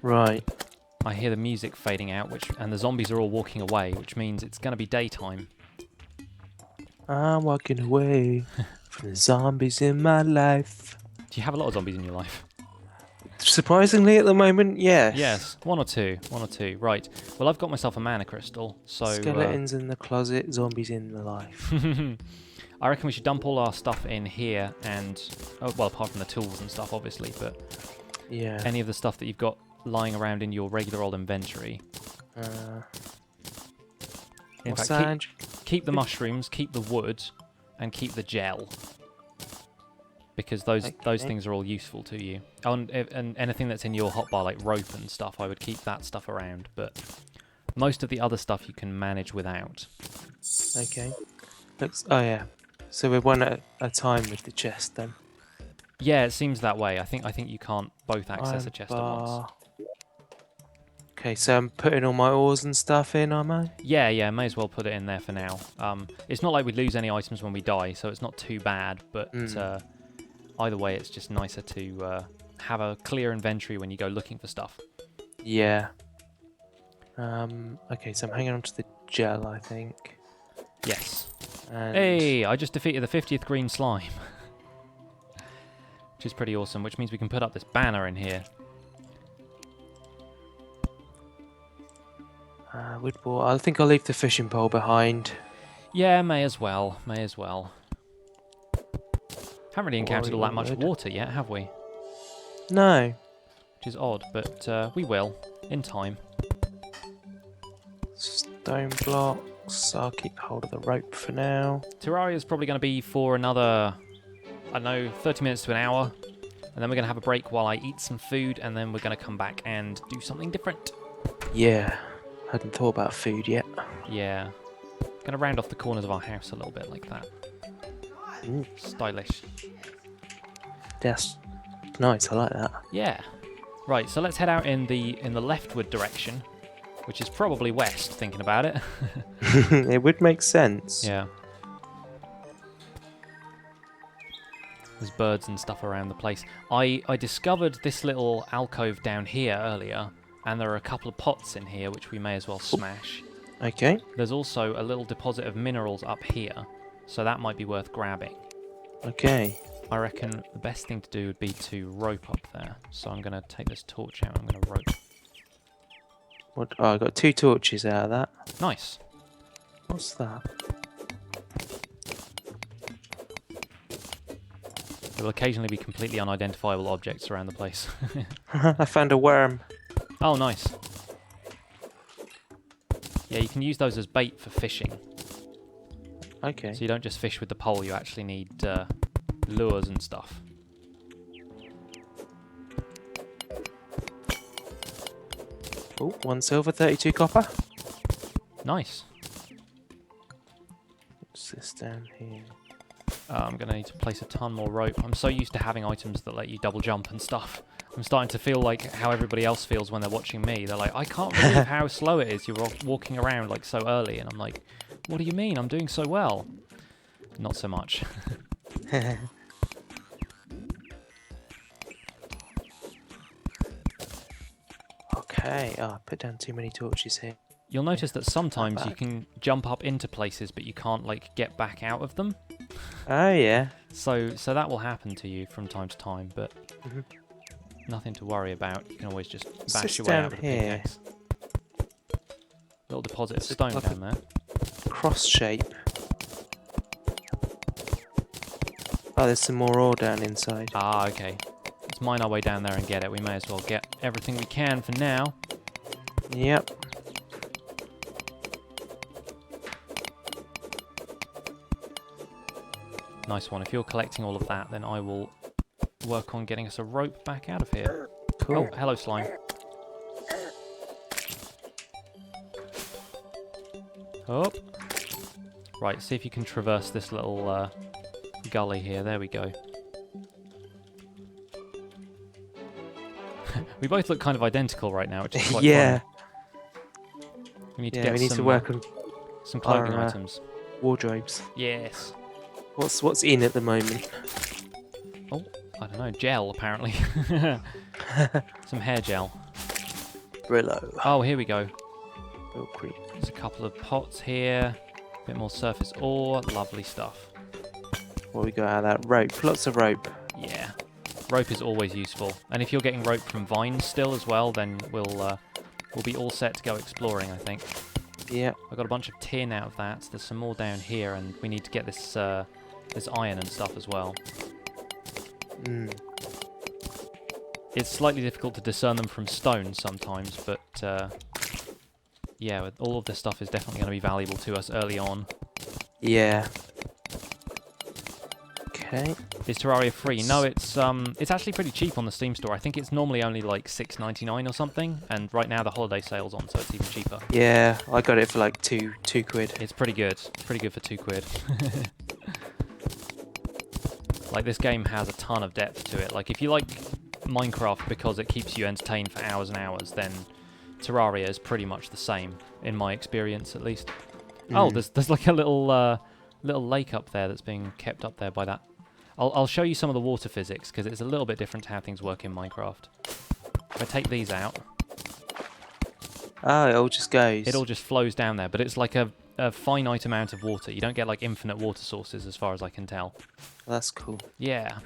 Right. I hear the music fading out, and the zombies are all walking away, which means it's going to be daytime. I'm walking away from the zombies in my life. Do you have a lot of zombies in your life? Surprisingly, at the moment, yes. Yes, one or two. Right. Well, I've got myself a mana crystal, so... Skeletons in the closet, zombies in the life. I reckon we should dump all our stuff in here, and... Oh, well, apart from the tools and stuff, obviously, but... Yeah. Any of the stuff that you've got lying around in your regular old inventory. In fact, keep the mushrooms, keep the wood, and keep the gel. Because those things are all useful to you. Oh, and anything that's in your hotbar, like rope and stuff, I would keep that stuff around. But most of the other stuff you can manage without. Okay. Oh yeah. So we're one at a time with the chest then. Yeah, it seems that way. I think you can't both access a chest at once. Okay, so I'm putting all my ores and stuff in, am I? Yeah, may as well put it in there for now. It's not like we lose any items when we die, so it's not too bad, but either way, it's just nicer to have a clear inventory when you go looking for stuff. Yeah. Okay, so I'm hanging on to the gel, I think. Yes. And Hey, I just defeated the 50th green slime. Which is pretty awesome, which means we can put up this banner in here. wood ball. I think I'll leave the fishing pole behind. Yeah, may as well. Haven't really encountered all that much water yet, have we? No. Which is odd, but we will, in time. Stone blocks. I'll keep hold of the rope for now. Terraria is probably going to be for another, I don't know, 30 minutes to an hour. And then we're going to have a break while I eat some food, and then we're going to come back and do something different. Yeah. Hadn't thought about food yet. Yeah. Going to round off the corners of our house a little bit like that. Ooh. Stylish. Yes. Nice, I like that. Yeah. Right, so let's head out in the leftward direction, which is probably west, thinking about it. It would make sense. Yeah. There's birds and stuff around the place. I discovered this little alcove down here earlier, and there are a couple of pots in here which we may as well smash. Okay. There's also a little deposit of minerals up here, so that might be worth grabbing. Okay. I reckon the best thing to do would be to rope up there. So I'm going to take this torch out and I'm going to rope. What? Oh, I got 2 torches out of that. Nice. What's that? There will occasionally be completely unidentifiable objects around the place. I found a worm. Oh, nice. Yeah, you can use those as bait for fishing. Okay. So you don't just fish with the pole, you actually need lures and stuff. Oh, 1 silver, 32 copper. Nice. What's this down here? I'm going to need to place a ton more rope. I'm so used to having items that let you double jump and stuff. I'm starting to feel like how everybody else feels when they're watching me. They're like, I can't believe how slow it is. You're walking around like so early. And I'm like, what do you mean? I'm doing so well. Not so much. Okay. Oh, I put down too many torches here. You'll notice that sometimes you can jump up into places, but you can't like get back out of them. Oh, yeah. So that will happen to you from time to time, but nothing to worry about. You can always just bash your way out with a pickaxe. Little deposit of stone down there. Cross shape. Oh, there's some more ore down inside. Ah, okay. Let's mine our way down there and get it. We may as well get everything we can for now. Yep. Nice one. If you're collecting all of that, then I will work on getting us a rope back out of here. Cool. Oh, hello, slime. Oh. Right, see if you can traverse this little gully here. There we go. We both look kind of identical right now, which is quite Yeah. funny. We need to Yeah, get we need some, to work on some clothing our, items. wardrobes. Yes. What's in at the moment? Oh, I don't know. Gel, apparently. Some hair gel. Brillo. Oh, here we go. Oh, creep. There's a couple of pots here. A bit more surface ore. Lovely stuff. What we got out of that? Rope. Lots of rope. Yeah. Rope is always useful. And if you're getting rope from vines still as well, then we'll be all set to go exploring, I think. Yeah. I got a bunch of tin out of that. There's some more down here, and we need to get this this iron and stuff as well. It's slightly difficult to discern them from stone sometimes, but yeah, all of this stuff is definitely going to be valuable to us early on. Yeah. Okay. Is Terraria free? No, it's actually pretty cheap on the Steam store. I think it's normally only like $6.99 or something, and right now the holiday sale's on, so it's even cheaper. Yeah, I got it for like two quid. It's pretty good. Pretty good for 2 quid. Like, this game has a ton of depth to it. Like, if you like Minecraft because it keeps you entertained for hours and hours, then Terraria is pretty much the same, in my experience at least. Oh, there's like a little lake up there that's being kept up there by that. I'll show you some of the water physics, because it's a little bit different to how things work in Minecraft. If I take these out... Oh, it all just goes. It all just flows down there, but it's like a finite amount of water. You don't get like infinite water sources as far as I can tell. That's cool. Yeah.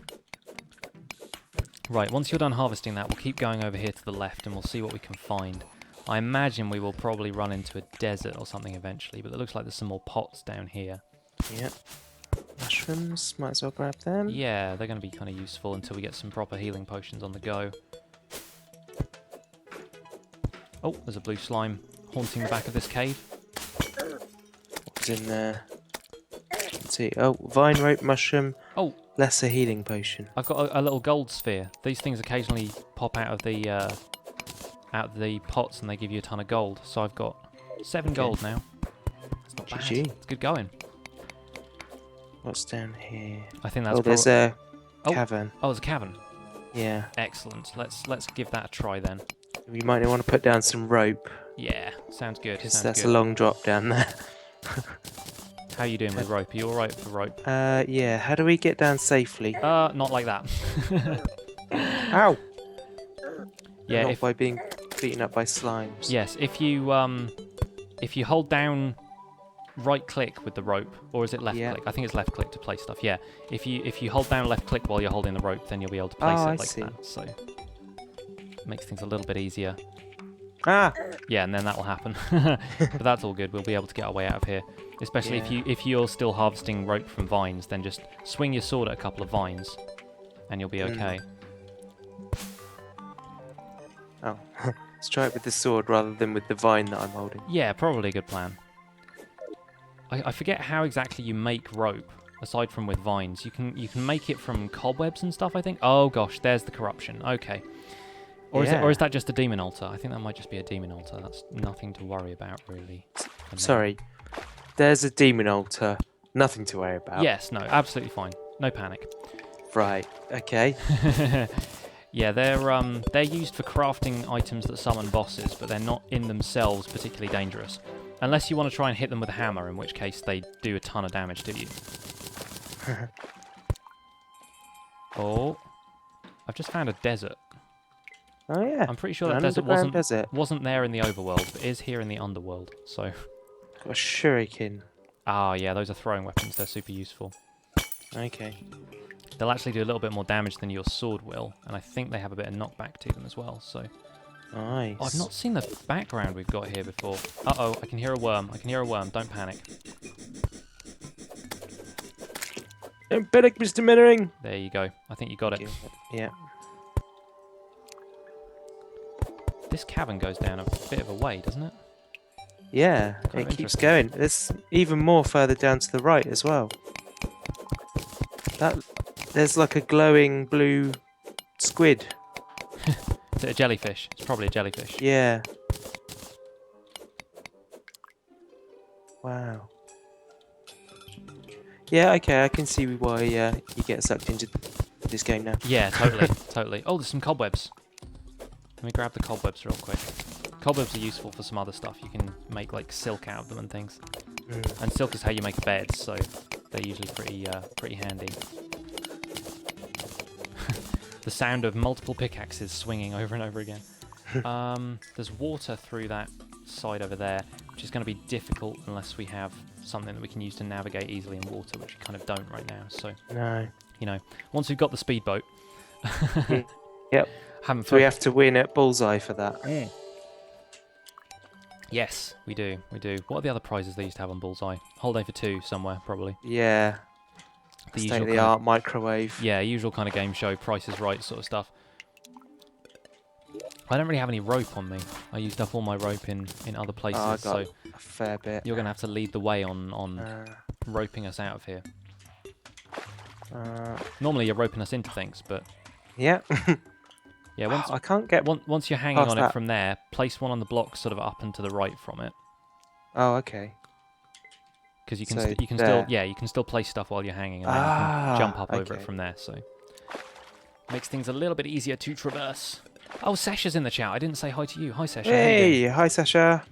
Right, once you're done harvesting that, we'll keep going over here to the left and we'll see what we can find. I imagine we will probably run into a desert or something eventually, but it looks like there's some more pots down here. Yep. Mushrooms, might as well grab them. Yeah, they're going to be kind of useful until we get some proper healing potions on the go. Oh, there's a blue slime haunting the back of this cave. What's in there? Let's see. Oh, vine rope, mushroom. Oh, lesser healing potion. I've got a little gold sphere. These things occasionally pop out of the pots and they give you a ton of gold. So I've got 7 gold now. That's not bad. GG. It's good going. What's down here? I think that's there's a cavern. Oh, there's a cavern. Yeah. Excellent. Let's give that a try then. We might want to put down some rope. Yeah, sounds good. Because Sounds that's good. a long drop down there. How are you doing with rope? Are you all right for rope? Yeah. How do we get down safely? Not like that. Ow! Yeah, Not by being beaten up by slimes. yes, if you hold down right click with the rope, or is it left click? I think it's left click to place stuff. Yeah, if you hold down left click while you're holding the rope, then you'll be able to place it like that. So makes things a little bit easier. Ah! Yeah, and then that will happen. But that's all good. We'll be able to get our way out of here. Especially if you're still harvesting rope from vines, then just swing your sword at a couple of vines, and you'll be okay. Oh, let's try it with the sword rather than with the vine that I'm holding. Yeah, probably a good plan. I forget how exactly you make rope, aside from with vines. You can make it from cobwebs and stuff, I think. Oh gosh, there's the corruption. Okay. Or is that just a demon altar? I think that might just be a demon altar. That's nothing to worry about, really. Sorry. There's a demon altar. Nothing to worry about. Yes, no, absolutely fine. No panic. Right. Okay. Yeah, they're used for crafting items that summon bosses, but they're not in themselves particularly dangerous. Unless you want to try and hit them with a hammer, in which case they do a ton of damage to you. Oh, I've just found a desert. Oh yeah. I'm pretty sure that desert desert. wasn't there in the overworld, but is here in the underworld. So. Got a shuriken. Ah, yeah, those are throwing weapons. They're super useful. Okay. They'll actually do a little bit more damage than your sword will, and I think they have a bit of knockback to them as well. So. Nice. Oh, I've not seen the background we've got here before. Uh-oh, I can hear a worm. I can hear a worm. Don't panic. Don't panic, Mr. Minnering. There you go. I think you got it. Yeah. This cavern goes down a bit of a way, doesn't it? Yeah, it keeps going. There's even more further down to the right as well. There's like a glowing blue squid. Is it a jellyfish? It's probably a jellyfish. Yeah. Wow. Yeah, okay, I can see why you get sucked into this game now. Yeah, totally, totally. Oh, there's some cobwebs. Let me grab the cobwebs real quick. Cobwebs are useful for some other stuff. You can make like silk out of them and things. And silk is how you make beds, so they're usually pretty handy. The sound of multiple pickaxes swinging over and over again. There's water through that side over there, which is going to be difficult unless we have something that we can use to navigate easily in water, which we kind of don't right now. So, you know, once we've got the speedboat. Yep. So we have to win at bullseye for that. Yes, we do. We do. What are the other prizes they used to have on bullseye? Holiday for two somewhere, probably. Yeah. The state-of-the-art microwave. Yeah, usual kind of game show, Price is Right sort of stuff. I don't really have any rope on me. I used up all my rope in other places, I got so a fair bit. You're going to have to lead the way on roping us out of here. Normally you're roping us into things, but... Yeah. Yeah, I can't get once you're hanging on it from there, place one on the block sort of up and to the right from it. Oh, okay. Because you can still place stuff while you're hanging, and then you can jump up over it from there. So makes things a little bit easier to traverse. Oh, Sasha's in the chat. I didn't say hi to you. Hi, Sasha. Hey, hi, Sasha.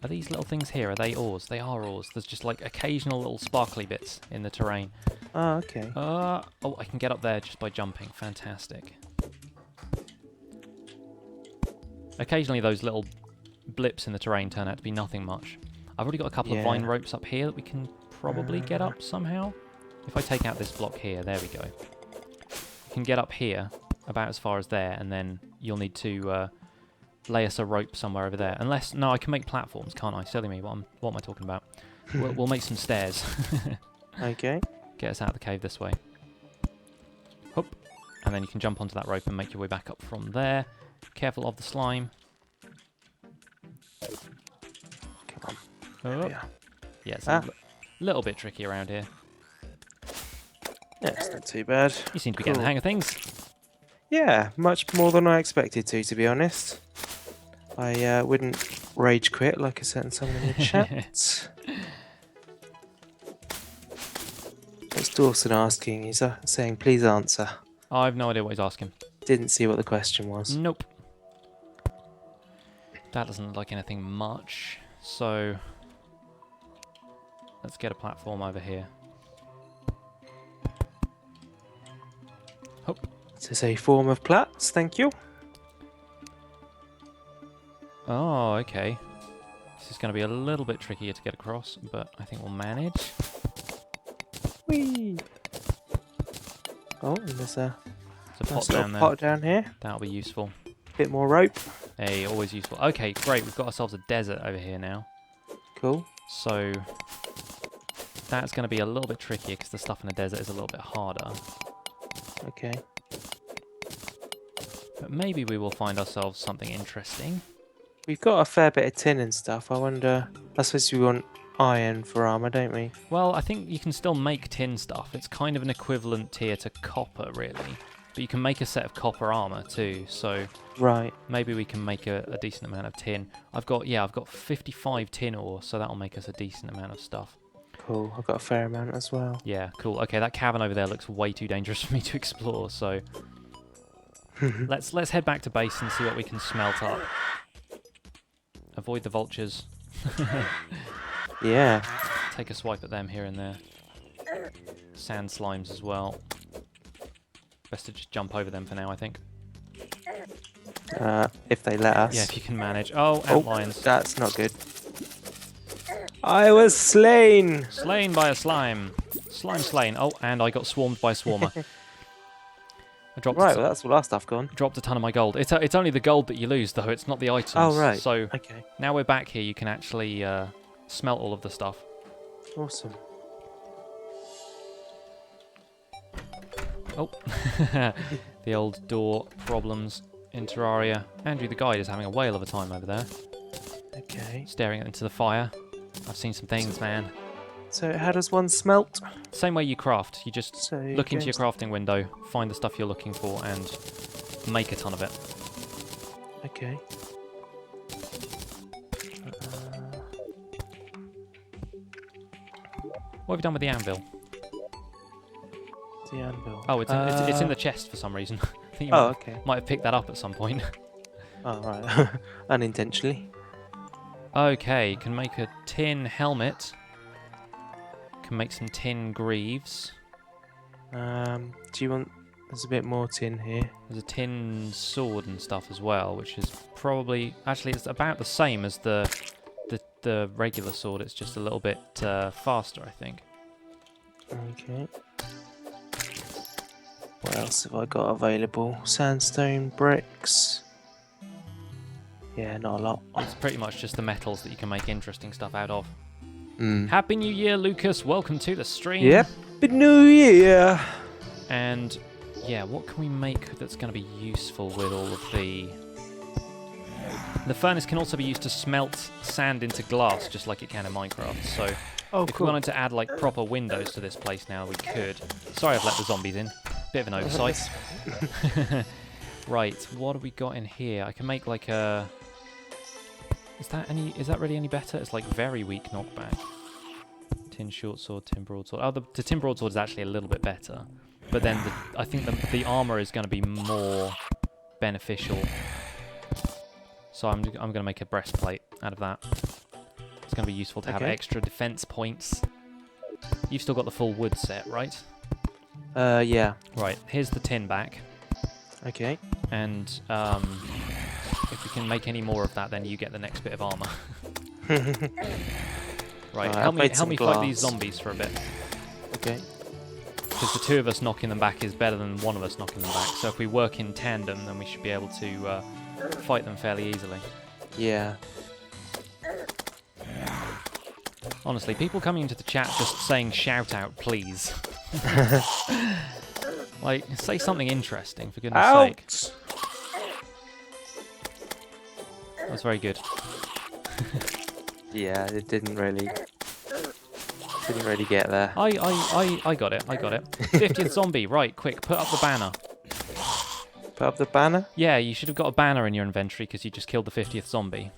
Are these little things here? Are they ores? They are ores. There's just like occasional little sparkly bits in the terrain. Oh, okay. Oh, I can get up there just by jumping. Fantastic. Occasionally those little blips in the terrain turn out to be nothing much. I've already got a couple of vine ropes up here that we can probably get up somehow. If I take out this block here, there we go. We can get up here, about as far as there, and then you'll need to lay us a rope somewhere over there. Unless, no, I can make platforms, can't I? Silly me, what am I talking about? We'll make some stairs. Okay. Get us out of the cave this way. Hop. And then you can jump onto that rope and make your way back up from there. Careful of the slime. Come on. Oh. Yeah, it's a little bit tricky around here. Yeah, it's not too bad. You seem to be getting the hang of things. Yeah, much more than I expected to be honest. I wouldn't rage quit like I said in someone in the chat. What's Dawson asking? He's saying, please answer. I've no idea what he's asking. Didn't see what the question was. Nope. That doesn't look like anything much. So let's get a platform over here. Hop. This is a form of plats, thank you. Oh, okay. This is going to be a little bit trickier to get across, but I think we'll manage. Whee! Oh, and there's a Pot nice little down there. pot down here. That'll be useful. Bit more rope. Hey, always useful. Okay, great. We've got ourselves a desert over here now. Cool. So that's going to be a little bit trickier because the stuff in the desert is a little bit harder. Okay. But maybe we will find ourselves something interesting. We've got a fair bit of tin and stuff. I wonder... I suppose we want iron for armour, don't we? Well, I think you can still make tin stuff. It's kind of an equivalent tier to copper, really. But you can make a set of copper armour too, so... Right. Maybe we can make a decent amount of tin. I've got 55 tin ore, so that'll make us a decent amount of stuff. Cool. I've got a fair amount as well. Yeah, cool. Okay, that cavern over there looks way too dangerous for me to explore, so... let's head back to base and see what we can smelt up. Avoid the vultures. Yeah. Take a swipe at them here and there. Sand slimes as well. Best to just jump over them for now, I think. If they let us. Yeah, if you can manage. Oh, antlions. That's not good. I was slain! Slain by a slime. Slime slain. Oh, and I got swarmed by a swarmer. I dropped Right, well that's all our stuff gone. dropped a ton of my gold. It's only the gold that you lose, though. It's not the items. Oh, right. So Okay. now we're back here. You can actually smelt all of the stuff. Awesome. Oh, the old door problems in Terraria. Andrew the guide is having a whale of a time over there, Okay. staring into the fire. I've seen some things, man. So how does one smelt? Same way you craft. You just So look into your crafting window, find the stuff you're looking for, and make a ton of it. Okay. What have you done with the anvil? The anvil. Oh, it's in the chest for some reason. I think you Oh, okay. might have picked that up at some point. Oh, right. Unintentionally. Okay, can make a tin helmet. Can make some tin greaves. Do you want... There's a bit more tin here. There's a tin sword and stuff as well, which is probably... Actually, it's about the same as the regular sword. It's just a little bit faster, I think. Okay. What else have I got available? Sandstone, bricks. Yeah, not a lot. It's pretty much just the metals that you can make interesting stuff out of. Mm. Happy New Year, Lucas. Welcome to the stream. Yep. Happy New Year! And yeah, what can we make that's going to be useful with all of the... The furnace can also be used to smelt sand into glass, just like it can in Minecraft. So if we wanted to add like proper windows to this place now, we could. Sorry I've let the zombies in. Bit of an oversight. Right, what have we got in here? I can make like a... Is that really any better? It's like very weak knockback. Tin short sword, tin broadsword. Oh, the tin broadsword is actually a little bit better. But then I think the armor is going to be more beneficial. So I'm going to make a breastplate out of that. It's going to be useful to have extra defense points. You've still got the full wood set, right? Yeah. Right, here's the tin back. Okay. And if we can make any more of that, then you get the next bit of armor. Right, help me fight these zombies for a bit. Okay. Because the two of us knocking them back is better than one of us knocking them back. So if we work in tandem, then we should be able to fight them fairly easily. Yeah. Honestly, people coming into the chat just saying shout out, please. Like, say something interesting, for goodness sake. That's very good. Yeah, it didn't really get there. I got it. 50th zombie. Right, quick, put up the banner. Put up the banner? Yeah, you should have got a banner in your inventory because you just killed the 50th zombie.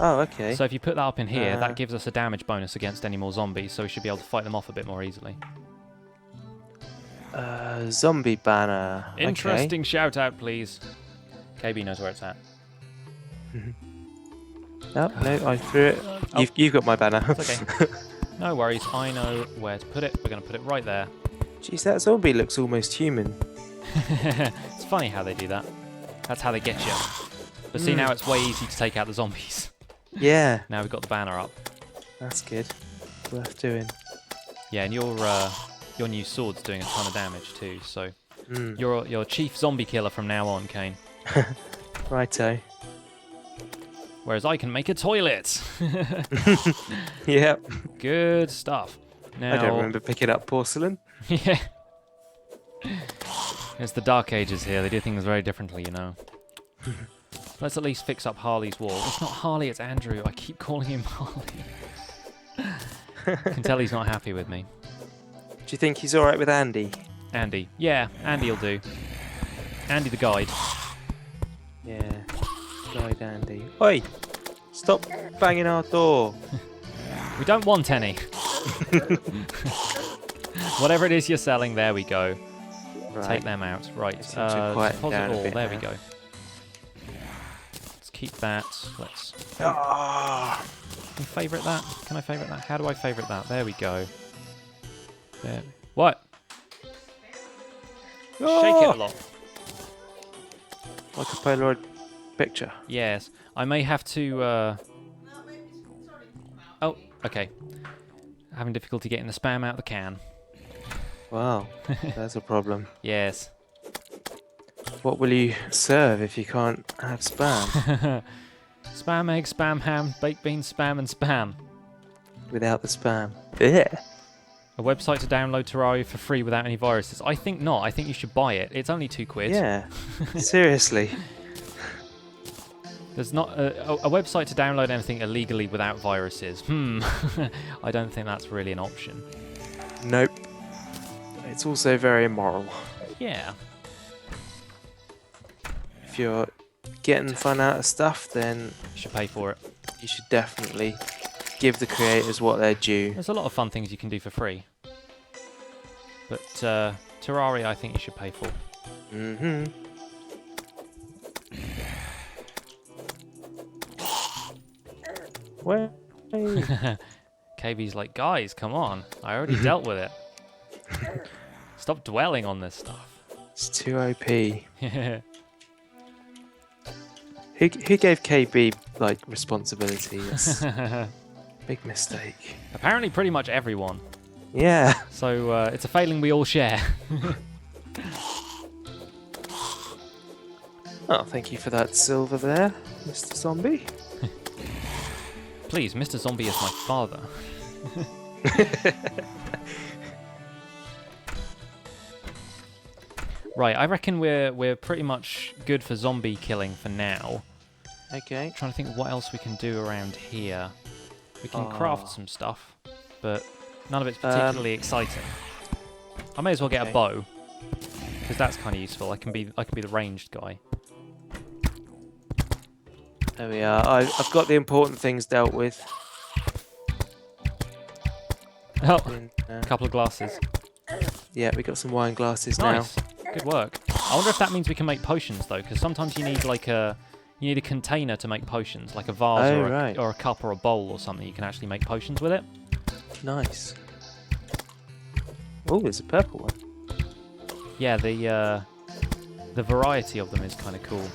Oh, okay. So if you put that up in here, that gives us a damage bonus against any more zombies, so we should be able to fight them off a bit more easily. Zombie banner. Interesting shout out, please. KB knows where it's at. Okay. Oh, no, I threw it. Oh. You've got my banner. It's okay. No worries. I know where to put it. We're going to put it right there. Jeez, that zombie looks almost human. It's funny how they do that. That's how they get you. But see, now it's way easy to take out the zombies. Yeah. Now we've got the banner up. That's good. Worth doing. Yeah, and your new sword's doing a ton of damage too. So you're chief zombie killer from now on, Kaine. Righto. Whereas I can make a toilet. Yep. Good stuff. Now, I don't remember picking up porcelain. Yeah. It's the Dark Ages here. They do things very differently, you know. Let's at least fix up Harley's wall. It's not Harley, it's Andrew. I keep calling him Harley. I can tell he's not happy with me. Do you think he's alright with Andy? Andy. Yeah, Andy'll do. Andy the guide. Yeah. Guide Andy. Oi! Stop banging our door. We don't want any. Whatever it is you're selling, there we go. Right. Take them out. Right. Seems to quieten Deposit down a all. bit There we now. go. Let's keep that. Let's. Ah! Can I favourite that? Can I favourite that? How do I favourite that? There we go. There. What? Shake it a lot. Like a Polaroid picture. Yes. I may have to. Oh, okay. Having difficulty getting the spam out of the can. Wow, that's a problem. Yes. What will you serve if you can't have spam? Spam egg, spam ham, baked beans, spam, and spam. Without the spam. Yeah. A website to download Terraria for free without any viruses. I think not. I think you should buy it. It's only £2. Yeah. Seriously. There's not a website to download anything illegally without viruses. I don't think that's really an option. Nope. It's also very immoral. Yeah. If you're getting fun out of stuff, then You should pay for it. you should definitely give the creators what they're due. There's a lot of fun things you can do for free. But Terraria, I think you should pay for. Mm-hmm. Where? KB's like, guys, come on. I already dealt with it. Stop dwelling on this stuff. It's too OP. Who gave KB like responsibility? That's a big mistake. Apparently pretty much everyone. Yeah. So it's a failing we all share. Oh, thank you for that silver there, Mr. Zombie. Please, Mr. Zombie is my father. Right, I reckon we're pretty much good for zombie killing for now. Okay. Trying to think what else we can do around here. We can craft some stuff, but none of it's particularly exciting. I may as well get a bow, because that's kind of useful. I can be the ranged guy. There we are. I've got the important things dealt with. Oh, In, a couple of glasses. yeah, we got some wine glasses Nice, good work. I wonder if that means we can make potions though, because sometimes you need like a container to make potions, like a vase Oh, or, right. or a cup or a bowl or something. You can actually make potions with it. now. Nice. Oh, there's a purple one. Yeah, the variety of them is kind of cool.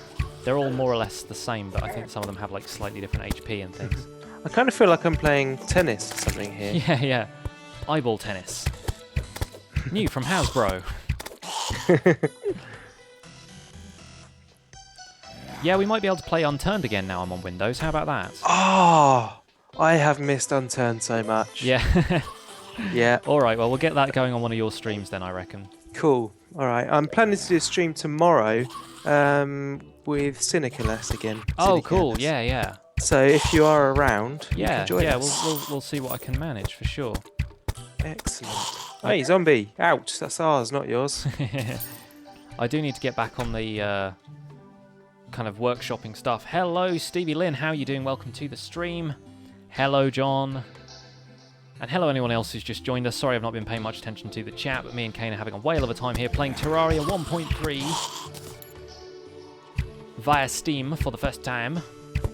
They're all more or less the same, but I think some of them have like slightly different HP and things. I kind of feel like I'm playing tennis or something here. Yeah, yeah. Eyeball tennis. New from Hasbro. Yeah, we might be able to play Unturned again now I'm on Windows. How about that? Oh, I have missed Unturned so much. Yeah. Yeah. All right, well, we'll get that going on one of your streams then, I reckon. Cool. All right. I'm planning to do a stream tomorrow with Cynicalis again. Oh, cool. Cynicalis. Yeah, yeah. So if you are around, you Yeah, can join yeah, us. we'll see what I can manage for sure. Excellent. Hey, zombie. Ouch. That's ours, not yours. I do need to get back on the kind of workshopping stuff. Hello, Stevie Lynn. How are you doing? Welcome to the stream. Hello, John. And hello anyone else who's just joined us. Sorry I've not been paying much attention to the chat, but me and Kaine are having a whale of a time here playing Terraria 1.3 via Steam for the first time.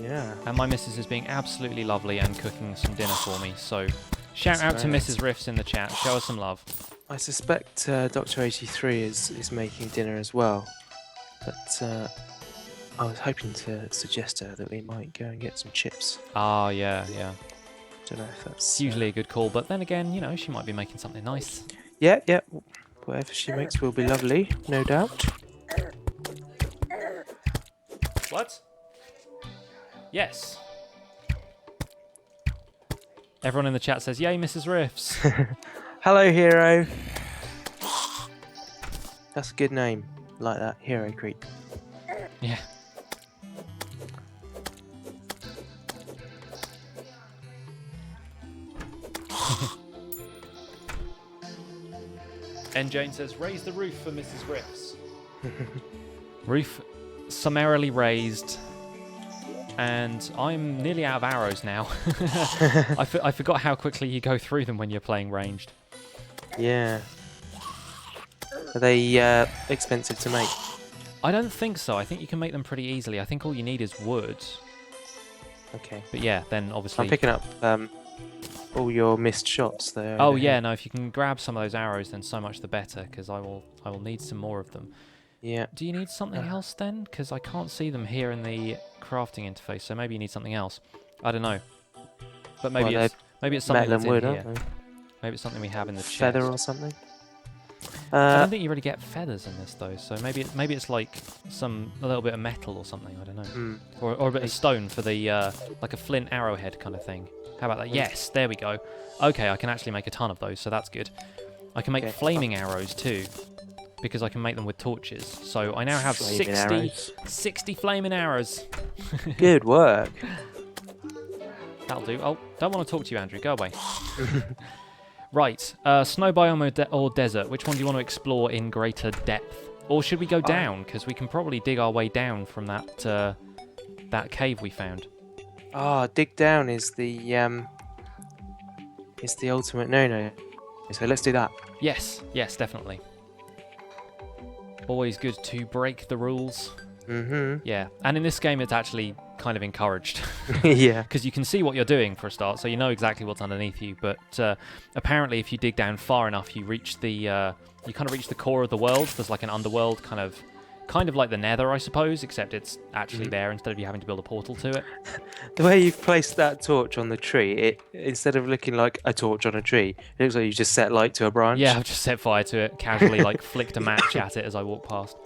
Yeah. And my missus is being absolutely lovely and cooking some dinner for me. So shout out to Mrs. Riffs in the chat. Show us some love. I suspect Dr. 83 is making dinner as well. But I was hoping to suggest to her that we might go and get some chips. Ah, yeah. Don't know if that's... It's usually a good call, but then again, you know, she might be making something nice. Yeah. Whatever she makes will be lovely, no doubt. What? Yes. Everyone in the chat says, yay, Mrs. Riffs. Hello, Hero. That's a good name. Like that, Hero Creek. Yeah. N. Jane says, raise the roof for Mrs. Riffs. Roof summarily raised. And I'm nearly out of arrows now. I forgot how quickly you go through them when you're playing ranged. Yeah. Are they expensive to make? I don't think so. I think you can make them pretty easily. I think all you need is wood. Okay. But yeah, then obviously... I'm picking up all your missed shots there. Oh yeah, no, if you can grab some of those arrows, then so much the better, because I will need some more of them. Yeah. Do you need something else then? Because I can't see them here in the crafting interface, so maybe you need something else. I don't know. But maybe it's something metal that's and wood, in here. aren't they? Maybe it's something we have in the chest. Feather or something? I don't think you really get feathers in this though, so maybe it's like a little bit of metal or something. I don't know, or a bit of stone for the like a flint arrowhead kind of thing. How about that? Yes, there we go. Okay, I can actually make a ton of those, so that's good. I can make flaming arrows too, because I can make them with torches. So I now have 60 flaming arrows. Good work. That'll do. Oh, don't want to talk to you, Andrew. Go away. Right, snow biome or desert, which one do you want to explore in greater depth? Or should we go down? Because we can probably dig our way down from that that cave we found. Dig down is the ultimate no. So let's do that. Yes, definitely. Always good to break the rules. Yeah, and in this game it's actually kind of encouraged. Yeah. Because you can see what you're doing for a start, so you know exactly what's underneath you. But apparently, if you dig down far enough, you reach the you kind of reach the core of the world. There's like an underworld, kind of like the Nether, I suppose, except it's actually there instead of you having to build a portal to it. The way you've placed that torch on the tree, it instead of looking like a torch on a tree, it looks like you just set light to a branch. Yeah, I've just set fire to it, casually like flicked a match at it as I walked past.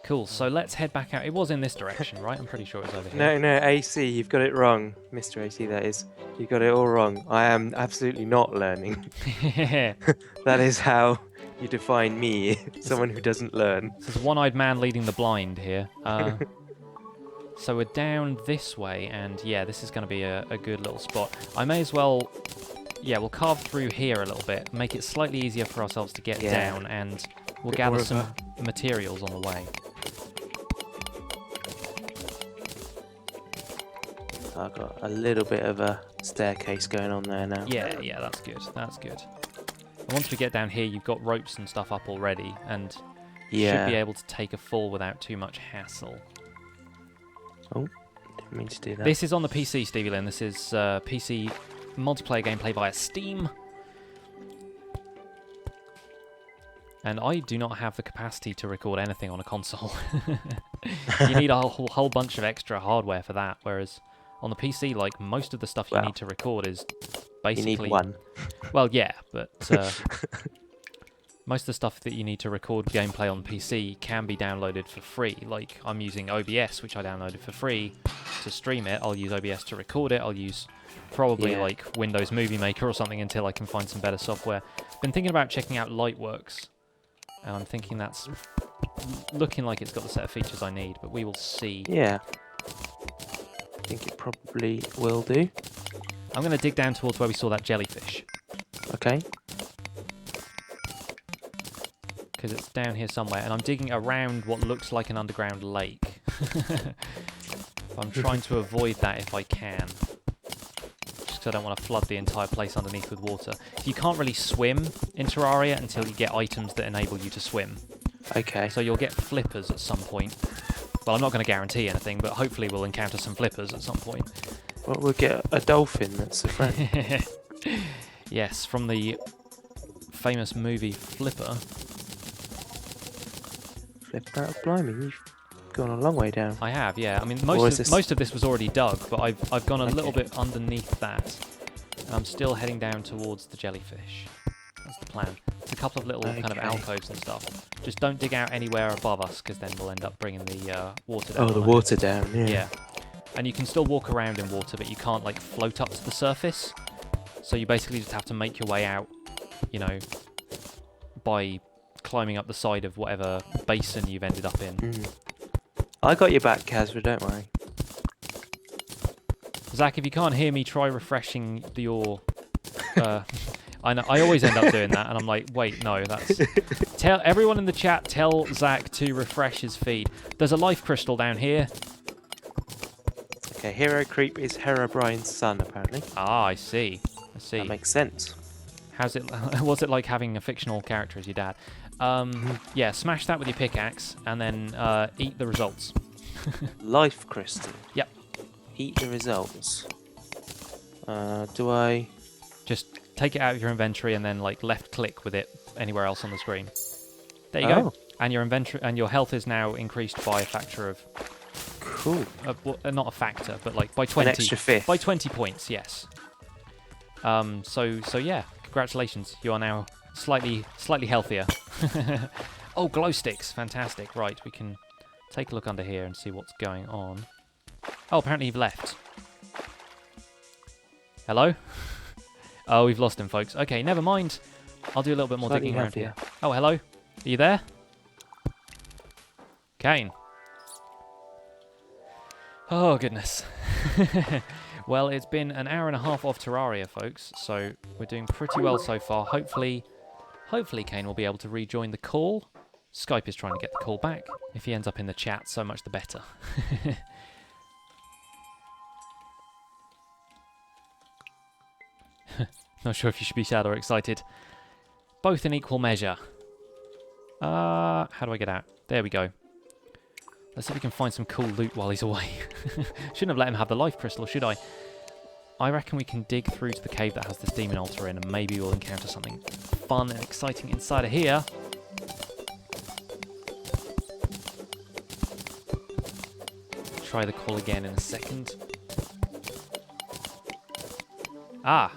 Cool, so let's head back out. It was in this direction, right? I'm pretty sure it was over here. No, AC, you've got it wrong. Mr. AC, that is. You got it all wrong. I am absolutely not learning. That is how you define me, someone who doesn't learn. There's a one-eyed man leading the blind here. So we're down this way, and yeah, this is going to be a good little spot. I may as well... Yeah, we'll carve through here a little bit, make it slightly easier for ourselves to get down, and we'll gather some materials on the way. I've got a little bit of a staircase going on there now. Yeah, that's good. That's good. And once we get down here, you've got ropes and stuff up already, and should be able to take a fall without too much hassle. Oh, didn't mean to do that. This is on the PC, Stevie Lynn. This is PC multiplayer gameplay via Steam. And I do not have the capacity to record anything on a console. You need a whole bunch of extra hardware for that, whereas on the PC, like, most of the stuff you need to record is basically... You need one. Well, yeah, but most of the stuff that you need to record gameplay on PC can be downloaded for free. Like, I'm using OBS, which I downloaded for free to stream it. I'll use OBS to record it. I'll use probably, like, Windows Movie Maker or something until I can find some better software. Been thinking about checking out Lightworks, and I'm thinking that's looking like it's got the set of features I need, but we will see. Yeah. I think it probably will do. I'm going to dig down towards where we saw that jellyfish. Okay. Because it's down here somewhere, and I'm digging around what looks like an underground lake. I'm trying to avoid that if I can. Just because I don't want to flood the entire place underneath with water. So you can't really swim in Terraria until you get items that enable you to swim. Okay. So you'll get flippers at some point. Well, I'm not going to guarantee anything, but hopefully we'll encounter some flippers at some point. Well, we'll get a dolphin that's a friend. Yes, from the famous movie Flipper. Flipper, blimey, you've gone a long way down. I have, yeah. I mean, most of this was already dug, but I've gone a little Okay. bit underneath that. I'm still heading down towards the jellyfish. That's the plan. It's a couple of little kind of Okay. alcoves and stuff. Just don't dig out anywhere above us, because then we'll end up bringing the water down. Oh, the on it. water down, yeah. Yeah. And you can still walk around in water, but you can't, like, float up to the surface. So you basically just have to make your way out, you know, by climbing up the side of whatever basin you've ended up in. Mm. I got your back, Kazra, don't worry. Zach, if you can't hear me, try refreshing your... I know, I always end up doing that, and I'm like, wait, no, that's... Tell everyone in the chat, tell Zach to refresh his feed. There's a life crystal down here. Okay, Hero Creep is Herobrine's son, apparently. Ah, I see. I see. That makes sense. How's it? What's it like having a fictional character as your dad? Yeah, smash that with your pickaxe, and then eat the results. Life Crystal. Yep. Eat the results. Do I... Just take it out of your inventory and then like left click with it anywhere else on the screen. There you go. And your inventory and your health is now increased by a factor of. Cool. Well, not a factor, but like by 20. An extra fifth. By 20 points, yes. So yeah, congratulations. You are now slightly healthier. Oh, glow sticks, fantastic. Right, we can take a look under here and see what's going on. Oh, apparently you've left. Hello? Oh, we've lost him, folks. Okay, never mind. I'll do a little bit more Slightly digging around healthier. here. Oh, hello. Are you there? Kaine. Oh, goodness. Well, it's been an hour and a half of Terraria, folks, so we're doing pretty well so far. Hopefully Kaine will be able to rejoin the call. Skype is trying to get the call back. If he ends up in the chat, so much the better. Not sure if you should be sad or excited. Both in equal measure. How do I get out? There we go. Let's see if we can find some cool loot while he's away. Shouldn't have let him have the life crystal, should I? I reckon we can dig through to the cave that has this demon altar in, and maybe we'll encounter something fun and exciting inside of here. Try the call again in a second. Ah.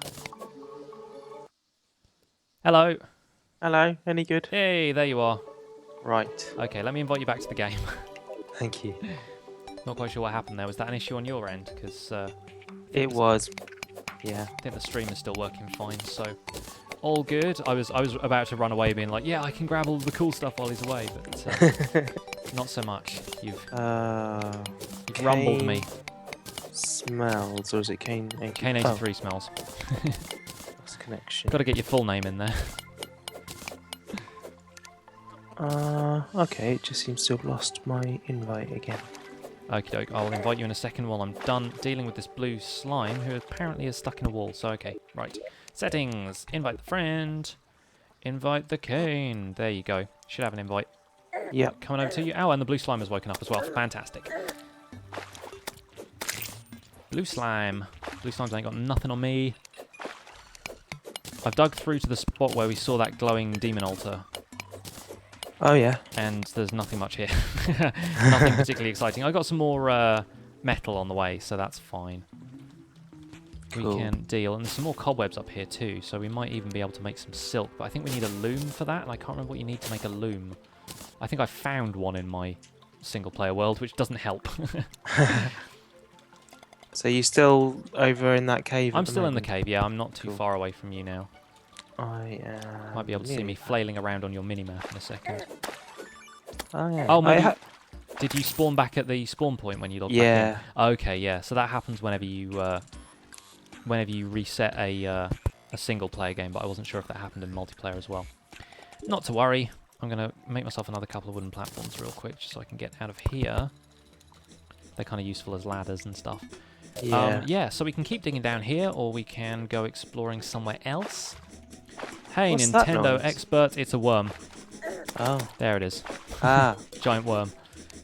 Hello. Hello, any good? Hey, there you are. Right. Okay, let me invite you back to the game. Thank you. Not quite sure what happened there. Was that an issue on your end? Because It was... Yeah. I think the stream is still working fine, so all good. I was about to run away, being like, yeah, I can grab all the cool stuff while he's away, but not so much. You've rumbled me. Smells, or is it Kaine83? Kaine83 smells. Lost connection. Got to get your full name in there. Okay, it just seems to have lost my invite again. Okie doke, I'll invite you in a second while I'm done dealing with this blue slime who apparently is stuck in a wall. So, okay, right. Settings, invite the friend, invite the Kaine. There you go. Should have an invite. Yep. Coming over to you. Oh, and the blue slime has woken up as well. Fantastic. Blue slime. Blue slimes ain't got nothing on me. I've dug through to the spot where we saw that glowing demon altar. Oh, yeah. And there's nothing much here. Nothing particularly exciting. I got some more metal on the way, so that's fine. Cool. We can deal. And there's some more cobwebs up here too, so we might even be able to make some silk. But I think we need a loom for that, and I can't remember what you need to make a loom. I think I found one in my single-player world, which doesn't help. So you still over in that cave? I'm still in the cave, yeah. I'm not too far away from you now. I Might be able to see me flailing around on your minimap in a second. Oh, yeah. Oh, maybe... Did you spawn back at the spawn point when you logged back in? Yeah. Okay, yeah. So that happens whenever you reset a single-player game, but I wasn't sure if that happened in multiplayer as well. Not to worry. I'm going to make myself another couple of wooden platforms real quick, just so I can get out of here. They're kind of useful as ladders and stuff. Yeah. Yeah, so we can keep digging down here, or we can go exploring somewhere else. Hey, What's that Nintendo noise? expert, it's a worm. Oh. There it is. Ah. Giant worm.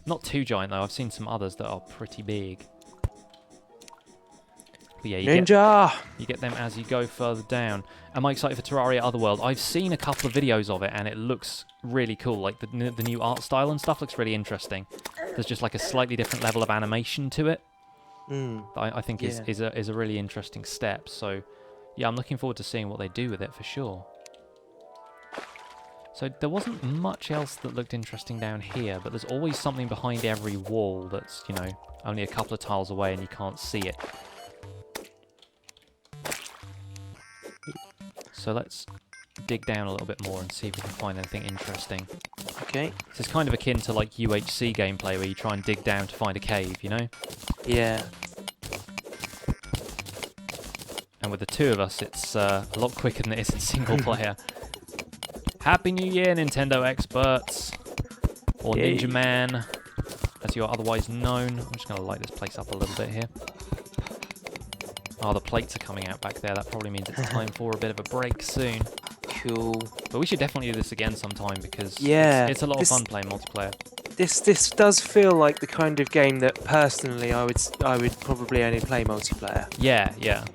Not too giant, though. I've seen some others that are pretty big. But yeah, Ninja! you get them as you go further down. Am I excited for Terraria Otherworld? I've seen a couple of videos of it, and it looks really cool. Like, the new art style and stuff looks really interesting. There's just, like, a slightly different level of animation to it. I think is a really interesting step. So, yeah, I'm looking forward to seeing what they do with it for sure. So there wasn't much else that looked interesting down here, but there's always something behind every wall that's, you know, only a couple of tiles away and you can't see it. So let's dig down a little bit more and see if we can find anything interesting. Okay. This is kind of akin to like UHC gameplay where you try and dig down to find a cave, you know? Yeah. And with the two of us, it's a lot quicker than it is in single player. Happy New Year, Nintendo experts! Or Yay. Ninja Man, as you're otherwise known. I'm just going to light this place up a little bit here. Oh, the plates are coming out back there. That probably means it's time for a bit of a break soon. Cool. But we should definitely do this again sometime because Yeah, it's a lot of fun playing multiplayer. This does feel like the kind of game that personally I would probably only play multiplayer. Yeah, yeah.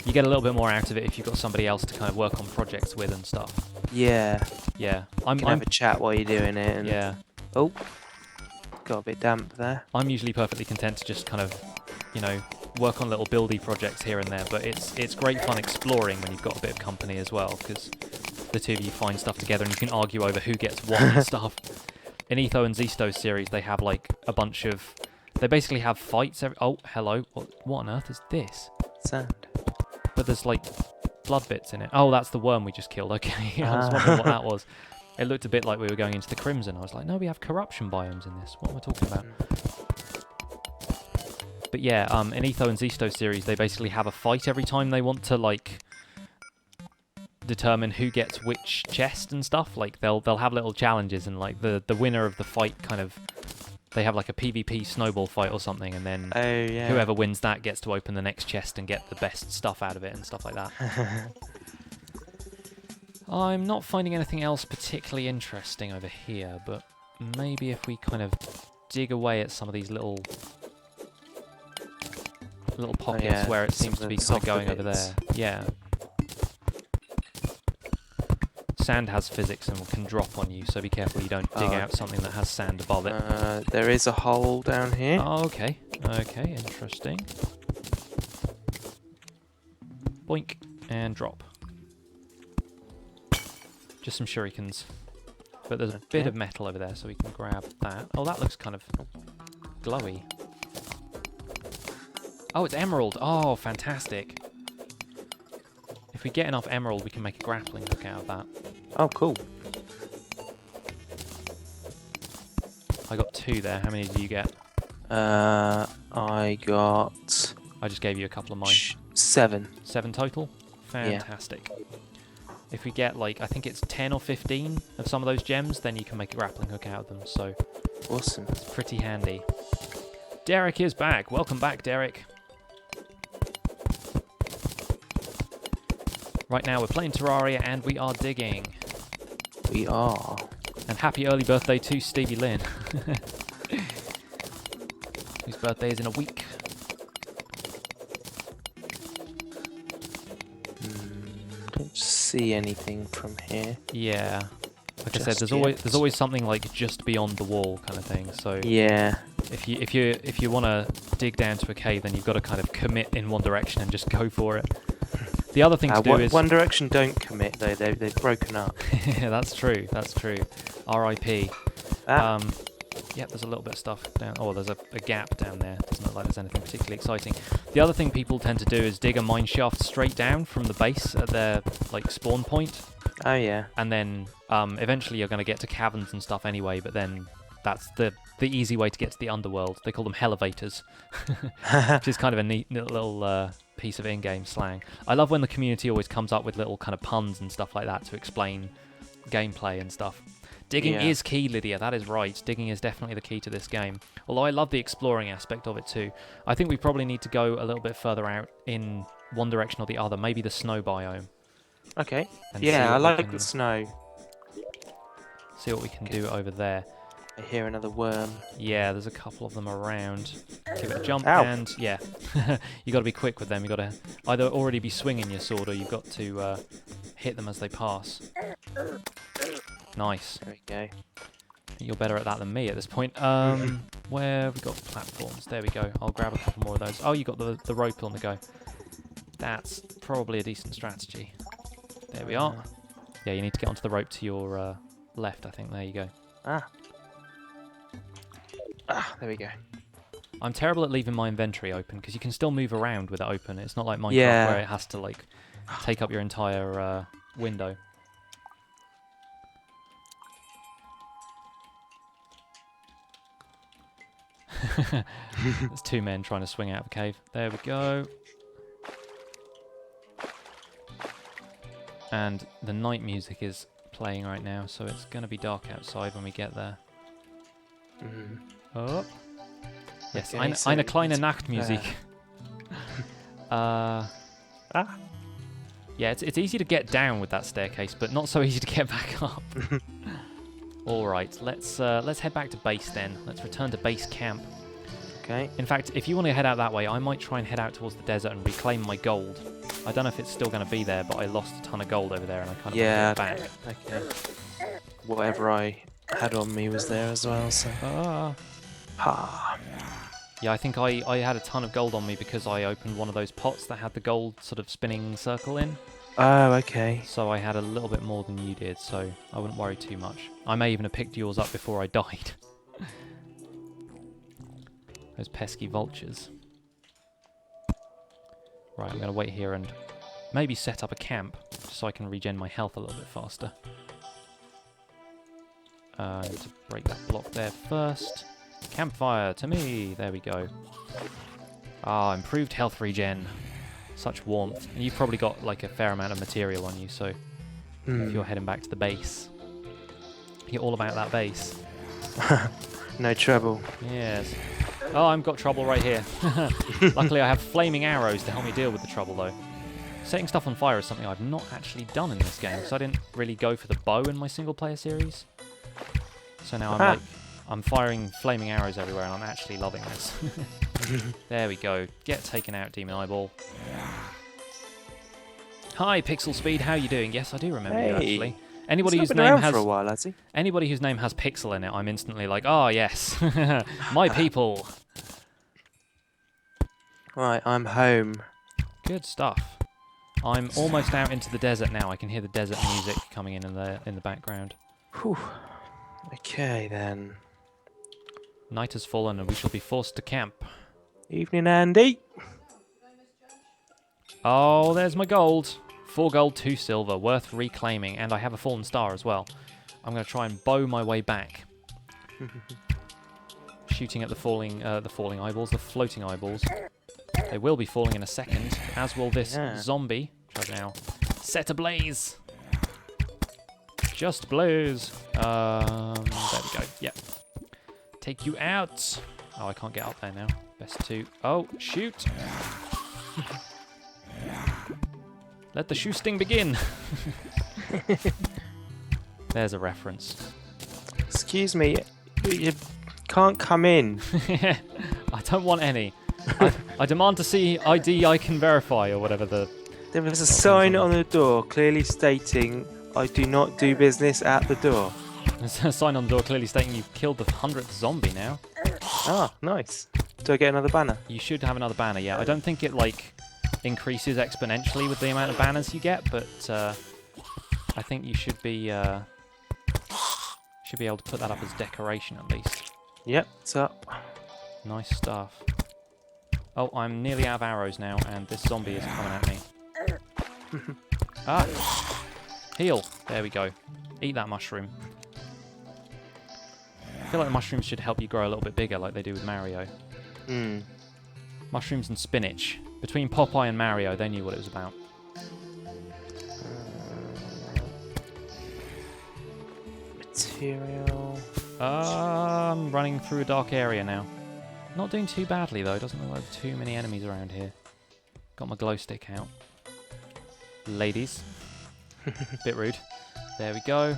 You get a little bit more out of it if you've got somebody else to kind of work on projects with and stuff. Yeah. Yeah. You can have a chat while you're doing it. And yeah. Oh, got a bit damp there. I'm usually perfectly content to just kind of, you know, work on little buildy projects here and there, but it's great fun exploring when you've got a bit of company as well, because the two of you find stuff together and you can argue over who gets what and stuff. In Etho and Zisto's series, they have like a bunch of... They basically have fights every... Oh, hello. What on earth is this? Sand. But there's like blood bits in it. Oh, that's the worm we just killed. Okay, I was wondering what that was. It looked a bit like we were going into the Crimson. I was like, no, we have corruption biomes in this. What am I talking about? But yeah, in Etho and Zisto's series, they basically have a fight every time they want to like determine who gets which chest and stuff. Like they'll have little challenges, and like the winner of the fight kind of, they have like a PvP snowball fight or something, and then whoever wins that gets to open the next chest and get the best stuff out of it and stuff like that. I'm not finding anything else particularly interesting over here, but maybe if we kind of dig away at some of these little pockets where it seems to be kind of going over there. Yeah. Sand has physics and can drop on you, so be careful you don't dig out something that has sand above it. There is a hole down here. Oh, okay. Okay, interesting. Boink. And drop. Just some shurikens. But there's a bit of metal over there, so we can grab that. Oh, that looks kind of glowy. Oh, it's emerald. Oh, fantastic. If we get enough emerald, we can make a grappling hook out of that. Oh, cool. I got 2 there. How many did you get? I got... I just gave you a couple of mine. 7. 7 total? Fantastic. Yeah. If we get, like, I think it's 10 or 15 of some of those gems, then you can make a grappling hook out of them, so... Awesome. It's pretty handy. Derek is back. Welcome back, Derek. Right now we're playing Terraria and we are digging. We are. And happy early birthday to Stevie Lynn. Whose birthday is in a week. Don't see anything from here. Yeah. Like I said, there's always something like just beyond the wall kind of thing. So yeah. If you want to dig down to a cave, then you've got to kind of commit in one direction and just go for it. The other thing to do is... One Direction don't commit, though. They've broken up. Yeah, that's true. That's true. R.I.P. Yep, there's a little bit of stuff down... Oh, there's a gap down there. Doesn't look like there's anything particularly exciting. The other thing people tend to do is dig a mine shaft straight down from the base at their, like, spawn point. Oh, yeah. And then eventually you're going to get to caverns and stuff anyway, but then that's the easy way to get to the underworld. They call them elevators, which is kind of a neat little... piece of in-game slang. I love when the community always comes up with little kind of puns and stuff like that to explain gameplay and stuff. Digging is key, Lydia. That is right. Digging is definitely the key to this game. Although I love the exploring aspect of it too. I think we probably need to go a little bit further out in one direction or the other. Maybe the snow biome. Okay. And Yeah, I like the snow. See what we can do over there. I hear another worm. Yeah, there's a couple of them around. Give it a jump, Ow. and yeah. You got to be quick with them. You got to either already be swinging your sword, or you've got to hit them as they pass. Nice. There we go. You're better at that than me at this point. Where have we got platforms? There we go. I'll grab a couple more of those. Oh, you got the rope on the go. That's probably a decent strategy. There we are. Yeah, you need to get onto the rope to your left, I think. There you go. There we go. I'm terrible at leaving my inventory open because you can still move around with it open. It's not like Minecraft where it has to like take up your entire window. There's two men trying to swing out of a cave. There we go. And the night music is playing right now, so it's going to be dark outside when we get there. Oh. Yes, Okay, eine kleine Nachtmusik. Yeah, it's easy to get down with that staircase, but not so easy to get back up. All right, let's head back to base then. Let's return to base camp. Okay. In fact, if you want to head out that way, I might try and head out towards the desert and reclaim my gold. I don't know if it's still going to be there, but I lost a ton of gold over there, and I kind of want to get it back. Okay. Whatever I had on me was there as well, so... Yeah, I think I had a ton of gold on me because I opened one of those pots that had the gold sort of spinning circle in. Oh, okay. So I had a little bit more than you did, so I wouldn't worry too much. I may even have picked yours up before I died. Those pesky vultures. Right, I'm going to wait here and maybe set up a camp just so I can regen my health a little bit faster. I need to break that block there first. Campfire to me. There we go. Ah, improved health regen. Such warmth. And you've probably got like a fair amount of material on you, so if you're heading back to the base, you're all about that base. No trouble. Yes. Oh, I've got trouble right here. Luckily, I have flaming arrows to help me deal with the trouble, though. Setting stuff on fire is something I've not actually done in this game, because I didn't really go for the bow in my single-player series. So now I'm firing flaming arrows everywhere, and I'm actually loving this. There we go. Get taken out, Demon Eyeball. Hi, Pixel Speed. How you doing? Yes, I do remember you, actually. Anybody whose name has for a while, has he? Anybody whose name has Pixel in it, I'm instantly like, oh yes, my people. Right, I'm home. Good stuff. I'm almost out into the desert now. I can hear the desert music coming in the background. Whew. Okay then. Night has fallen and we shall be forced to camp. Evening, Andy. Oh, there's my gold. 4 gold, 2 silver, worth reclaiming, and I have a fallen star as well. I'm going to try and bow my way back. Shooting at the falling eyeballs, the floating eyeballs. They will be falling in a second, as will this zombie, which I've now set ablaze. Just blaze. There we go. Yep. Take you out. Oh, I can't get up there now. Best to... Oh, shoot. Let the shoe-sting begin. There's a reference. Excuse me, you can't come in. I don't want any. I demand to see ID I can verify, or whatever the... There was a sign on the door clearly stating, I do not do business at the door. There's a sign on the door clearly stating you've killed the 100th zombie now. Ah, nice. Do I get another banner? You should have another banner, yeah. I don't think it, like, increases exponentially with the amount of banners you get, but I think you should be able to put that up as decoration at least. Yep, it's up. Nice stuff. Oh, I'm nearly out of arrows now, and this zombie is coming at me. Ah! Heal. There we go. Eat that mushroom. I feel like the mushrooms should help you grow a little bit bigger like they do with Mario. Mushrooms and spinach. Between Popeye and Mario, they knew what it was about. material. I'm running through a dark area now. Not doing too badly though. Doesn't look like there's too many enemies around here. Got my glow stick out. Ladies. Bit rude. There we go.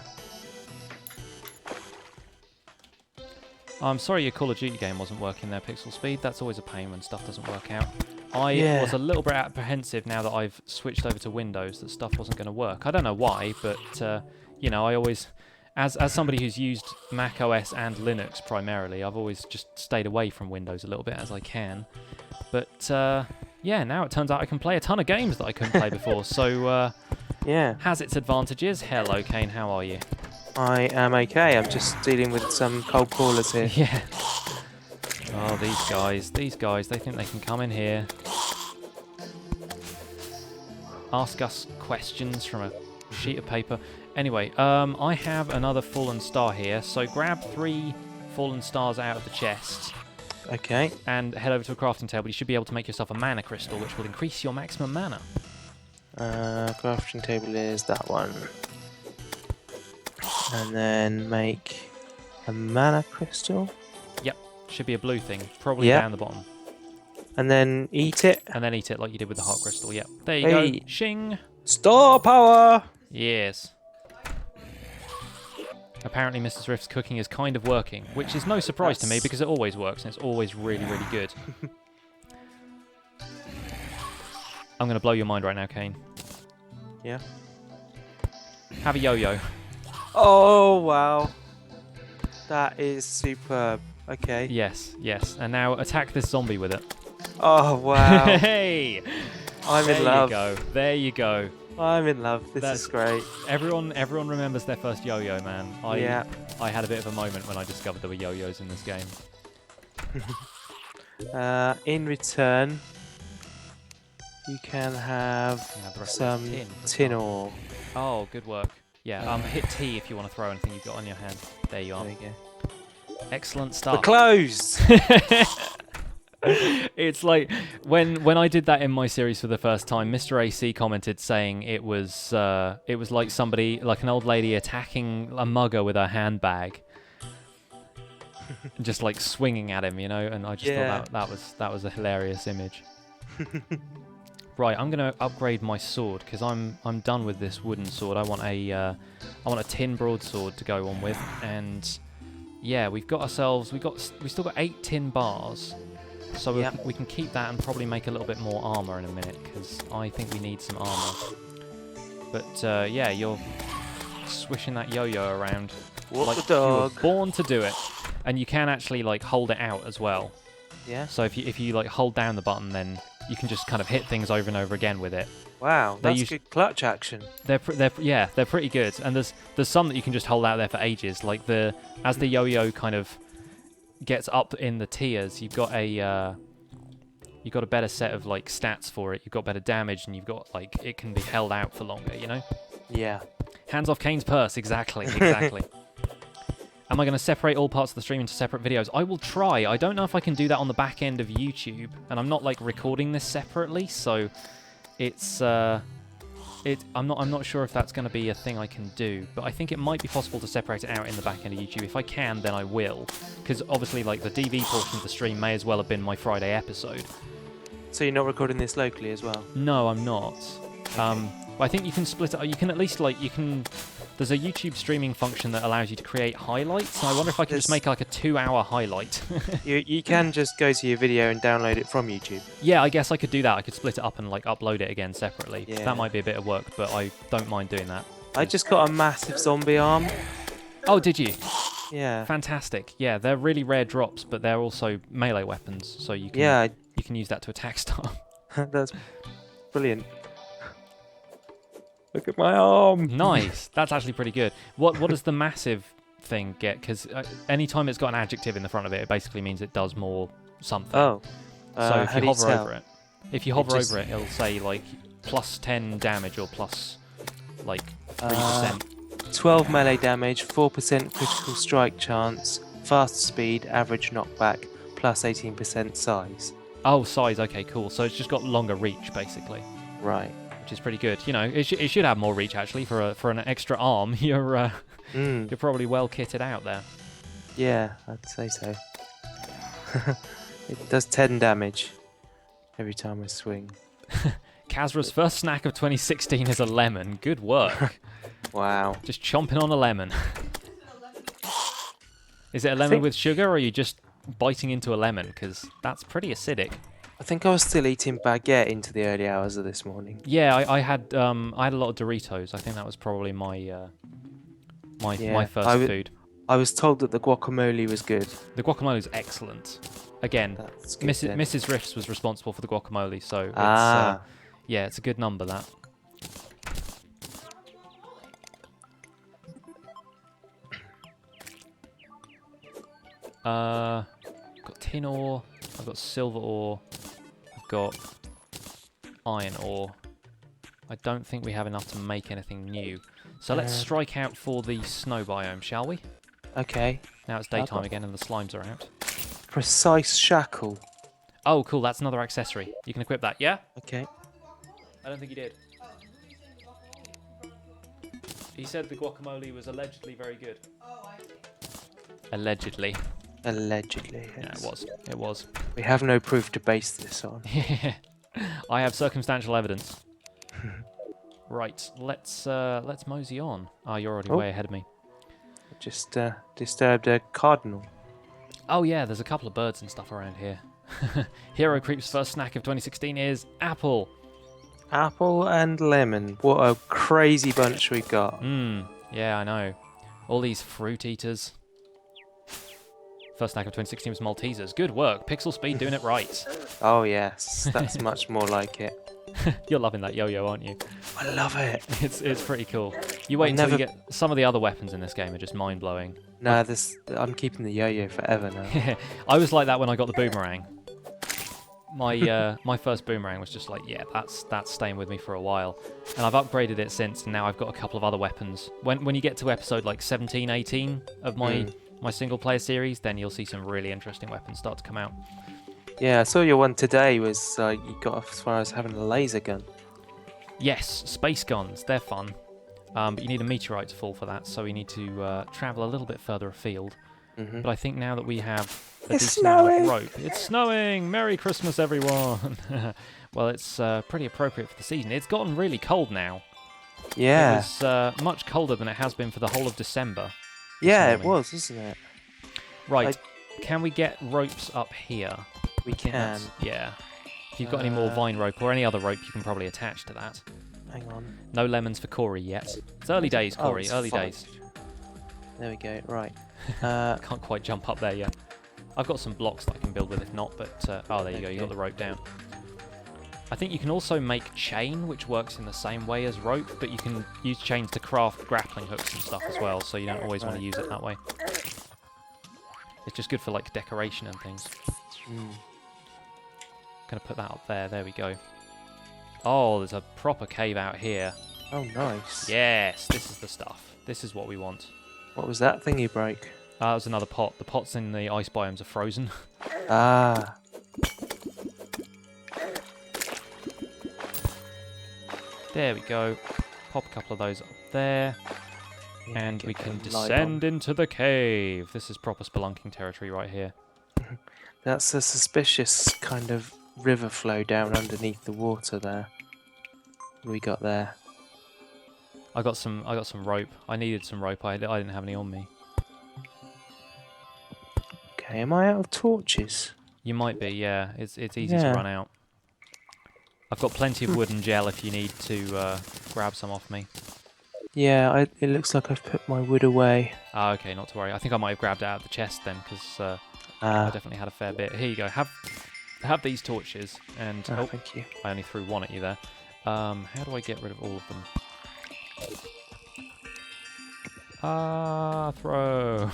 I'm sorry your Call of Duty game wasn't working there, Pixel Speed. That's always a pain when stuff doesn't work out. I was a little bit apprehensive now that I've switched over to Windows that stuff wasn't going to work. I don't know why, but, you know, I always... As somebody who's used Mac OS and Linux primarily, I've always just stayed away from Windows a little bit as I can. But, yeah, now it turns out I can play a ton of games that I couldn't play before, so, yeah. Has its advantages. Hello, Kaine, how are you? I am okay. I'm just dealing with some cold callers here. Yeah. Oh, these guys, they think they can come in here, ask us questions from a sheet of paper. Anyway, I have another fallen star here, so grab 3 fallen stars out of the chest. Okay. And head over to a crafting table. You should be able to make yourself a mana crystal, which will increase your maximum mana. Crafting table is that one. And then make a mana crystal. Yep, should be a blue thing, probably down the bottom. And then eat it. And then eat it like you did with the heart crystal, yep. There you go, shing! Star power! Yes. Apparently Mrs. Rift's cooking is kind of working, which is no surprise to me because it always works and it's always really, really good. I'm going to blow your mind right now, Kaine. Yeah. Have a yo-yo. Oh, wow. That is superb. Okay. Yes, yes. And now attack this zombie with it. Oh, wow. Hey! I'm in love. There you go. There you go. I'm in love. This is great. Everyone remembers their first yo-yo, man. I had a bit of a moment when I discovered there were yo-yos in this game. In return, you can have some tin ore. Oh, good work. Yeah, hit T if you want to throw anything you've got on your hand. There you are. There you go. Excellent stuff. We're closed! It's like when I did that in my series for the first time, Mr. AC commented saying it was like somebody, like an old lady attacking a mugger with her handbag, just like swinging at him, you know. And I just thought that was a hilarious image. Right, I'm gonna upgrade my sword because I'm done with this wooden sword. I want a tin broadsword to go on with, and yeah, we've still got 8 tin bars. So we can keep that and probably make a little bit more armor in a minute, because I think we need some armor. But yeah, you're swishing that yo-yo around like the dog. You were born to do it, and you can actually like hold it out as well. Yeah. So if you like hold down the button, then you can just kind of hit things over and over again with it. Wow, that's good clutch action. They're pretty good, and there's some that you can just hold out there for ages. Like as the yo-yo kind of gets up in the tiers, you've got a better set of like stats for it. You've got better damage, and you've got like it can be held out for longer, you know. Yeah. Hands off Kaine's purse. Exactly. Am I going to separate all parts of the stream into separate videos? I will try. I don't know if I can do that on the back end of YouTube, and I'm not like recording this separately, so it's I'm not sure if that's going to be a thing I can do, but I think it might be possible to separate it out in the back end of YouTube. If I can, then I will, because obviously like the DV portion of the stream may as well have been my Friday episode. So you're not recording this locally as well? No, I'm not. Okay. But I think you can split it. You can at least like there's a YouTube streaming function that allows you to create highlights. And I wonder if I can just make like a 2-hour highlight. you can just go to your video and download it from YouTube. Yeah, I guess I could do that. I could split it up and like upload it again separately. Yeah. That might be a bit of work, but I don't mind doing that. I just got a massive zombie arm. Oh, did you? Yeah. Fantastic. Yeah, they're really rare drops, but they're also melee weapons, so you can use that to attack stuff. That's brilliant. Look at my arm. Nice. That's actually pretty good. What does the massive thing get? Because anytime it's got an adjective in the front of it, it basically means it does more something. Oh. So if you hover over it, it'll say like plus 10 damage or plus like 3%. 12 melee damage, 4% critical strike chance, fast speed, average knockback, plus 18% size. Oh, size. Okay, cool. So it's just got longer reach, basically. Right. which is pretty good. You know, it should have more reach actually for an extra arm. You're probably well kitted out there. Yeah, I'd say so. It does 10 damage every time I swing. Kazra's first snack of 2016 is a lemon. Good work. Wow. Just chomping on a lemon. Is it a lemon with sugar, or are you just biting into a lemon? Because that's pretty acidic. I think I was still eating baguette into the early hours of this morning. Yeah, I had a lot of Doritos. I think that was probably my my first food. I was told that the guacamole was good. The guacamole is excellent. Again, That's good Mrs. Riffs was responsible for the guacamole, so yeah, it's a good number that. Got tin ore, I've got silver ore, I've got iron ore. I don't think we have enough to make anything new. So let's strike out for the snow biome, shall we? Okay. Now it's daytime again and the slimes are out. Precise shackle. Oh, cool, that's another accessory. You can equip that, yeah? Okay. I don't think he did. He said the guacamole was allegedly very good. Allegedly. Allegedly, Yeah, yes. it was. We have no proof to base this on. I have circumstantial evidence. Right, let's mosey on. Oh, you're already way ahead of me. Just disturbed a cardinal. Oh yeah, there's a couple of birds and stuff around here. Hero Creep's first snack of 2016 is apple. Apple and lemon. What a crazy bunch we've got. Yeah, I know. All these fruit eaters. First snack of 2016 was Maltesers. Good work. Pixel Speed doing it right. Oh yes, that's much more like it. You're loving that yo-yo, aren't you? I love it. It's pretty cool. You wait until you get some of the other weapons in this game are just mind-blowing. No, I'm keeping the yo-yo forever now. I was like that when I got the boomerang. My first boomerang was just like, yeah, that's staying with me for a while. And I've upgraded it since, and now I've got a couple of other weapons. When you get to episode like 17, 18 of my single-player series, then you'll see some really interesting weapons start to come out. Yeah, I saw your one today was you got off as far as having a laser gun. Yes, space guns, they're fun. But you need a meteorite to fall for that, so we need to travel a little bit further afield. But I think now that we have a decent amount of rope... It's snowing! Merry Christmas, everyone! Well, it's pretty appropriate for the season. It's gotten really cold now. Yeah. It was much colder than it has been for the whole of December. Yeah, it was, isn't it? Right, can we get ropes up here? We can. Yeah. If you've got any more vine rope or any other rope, you can probably attach to that. Hang on. No lemons for Corey yet. It's early days, Corey, early days. There we go, right. Can't quite jump up there yet. I've got some blocks that I can build with if not, but... oh, there you go, you got the rope down. I think you can also make chain, which works in the same way as rope, but you can use chains to craft grappling hooks and stuff as well, so you don't always want to use it that way. It's just good for, like, decoration and things. Gonna put that up there, there we go. Oh, there's a proper cave out here. Oh, nice. Yes, this is the stuff. This is what we want. What was that thing you broke? That was another pot. The pots in the ice biomes are frozen. Ah. There we go. Pop a couple of those up there. And we can descend into the cave. This is proper spelunking territory right here. That's a suspicious kind of river flow down underneath the water there. What we got there? I got some rope. I needed some rope. I didn't have any on me. Okay, am I out of torches? You might be, yeah. It's easy to run out. I've got plenty of wood and gel if you need to grab some off me. Yeah, it looks like I've put my wood away. Ah, okay, not to worry. I think I might have grabbed it out of the chest then, because I definitely had a fair bit. Here you go. Have these torches, and oh, thank you. I only threw one at you there. How do I get rid of all of them? Ah, throw.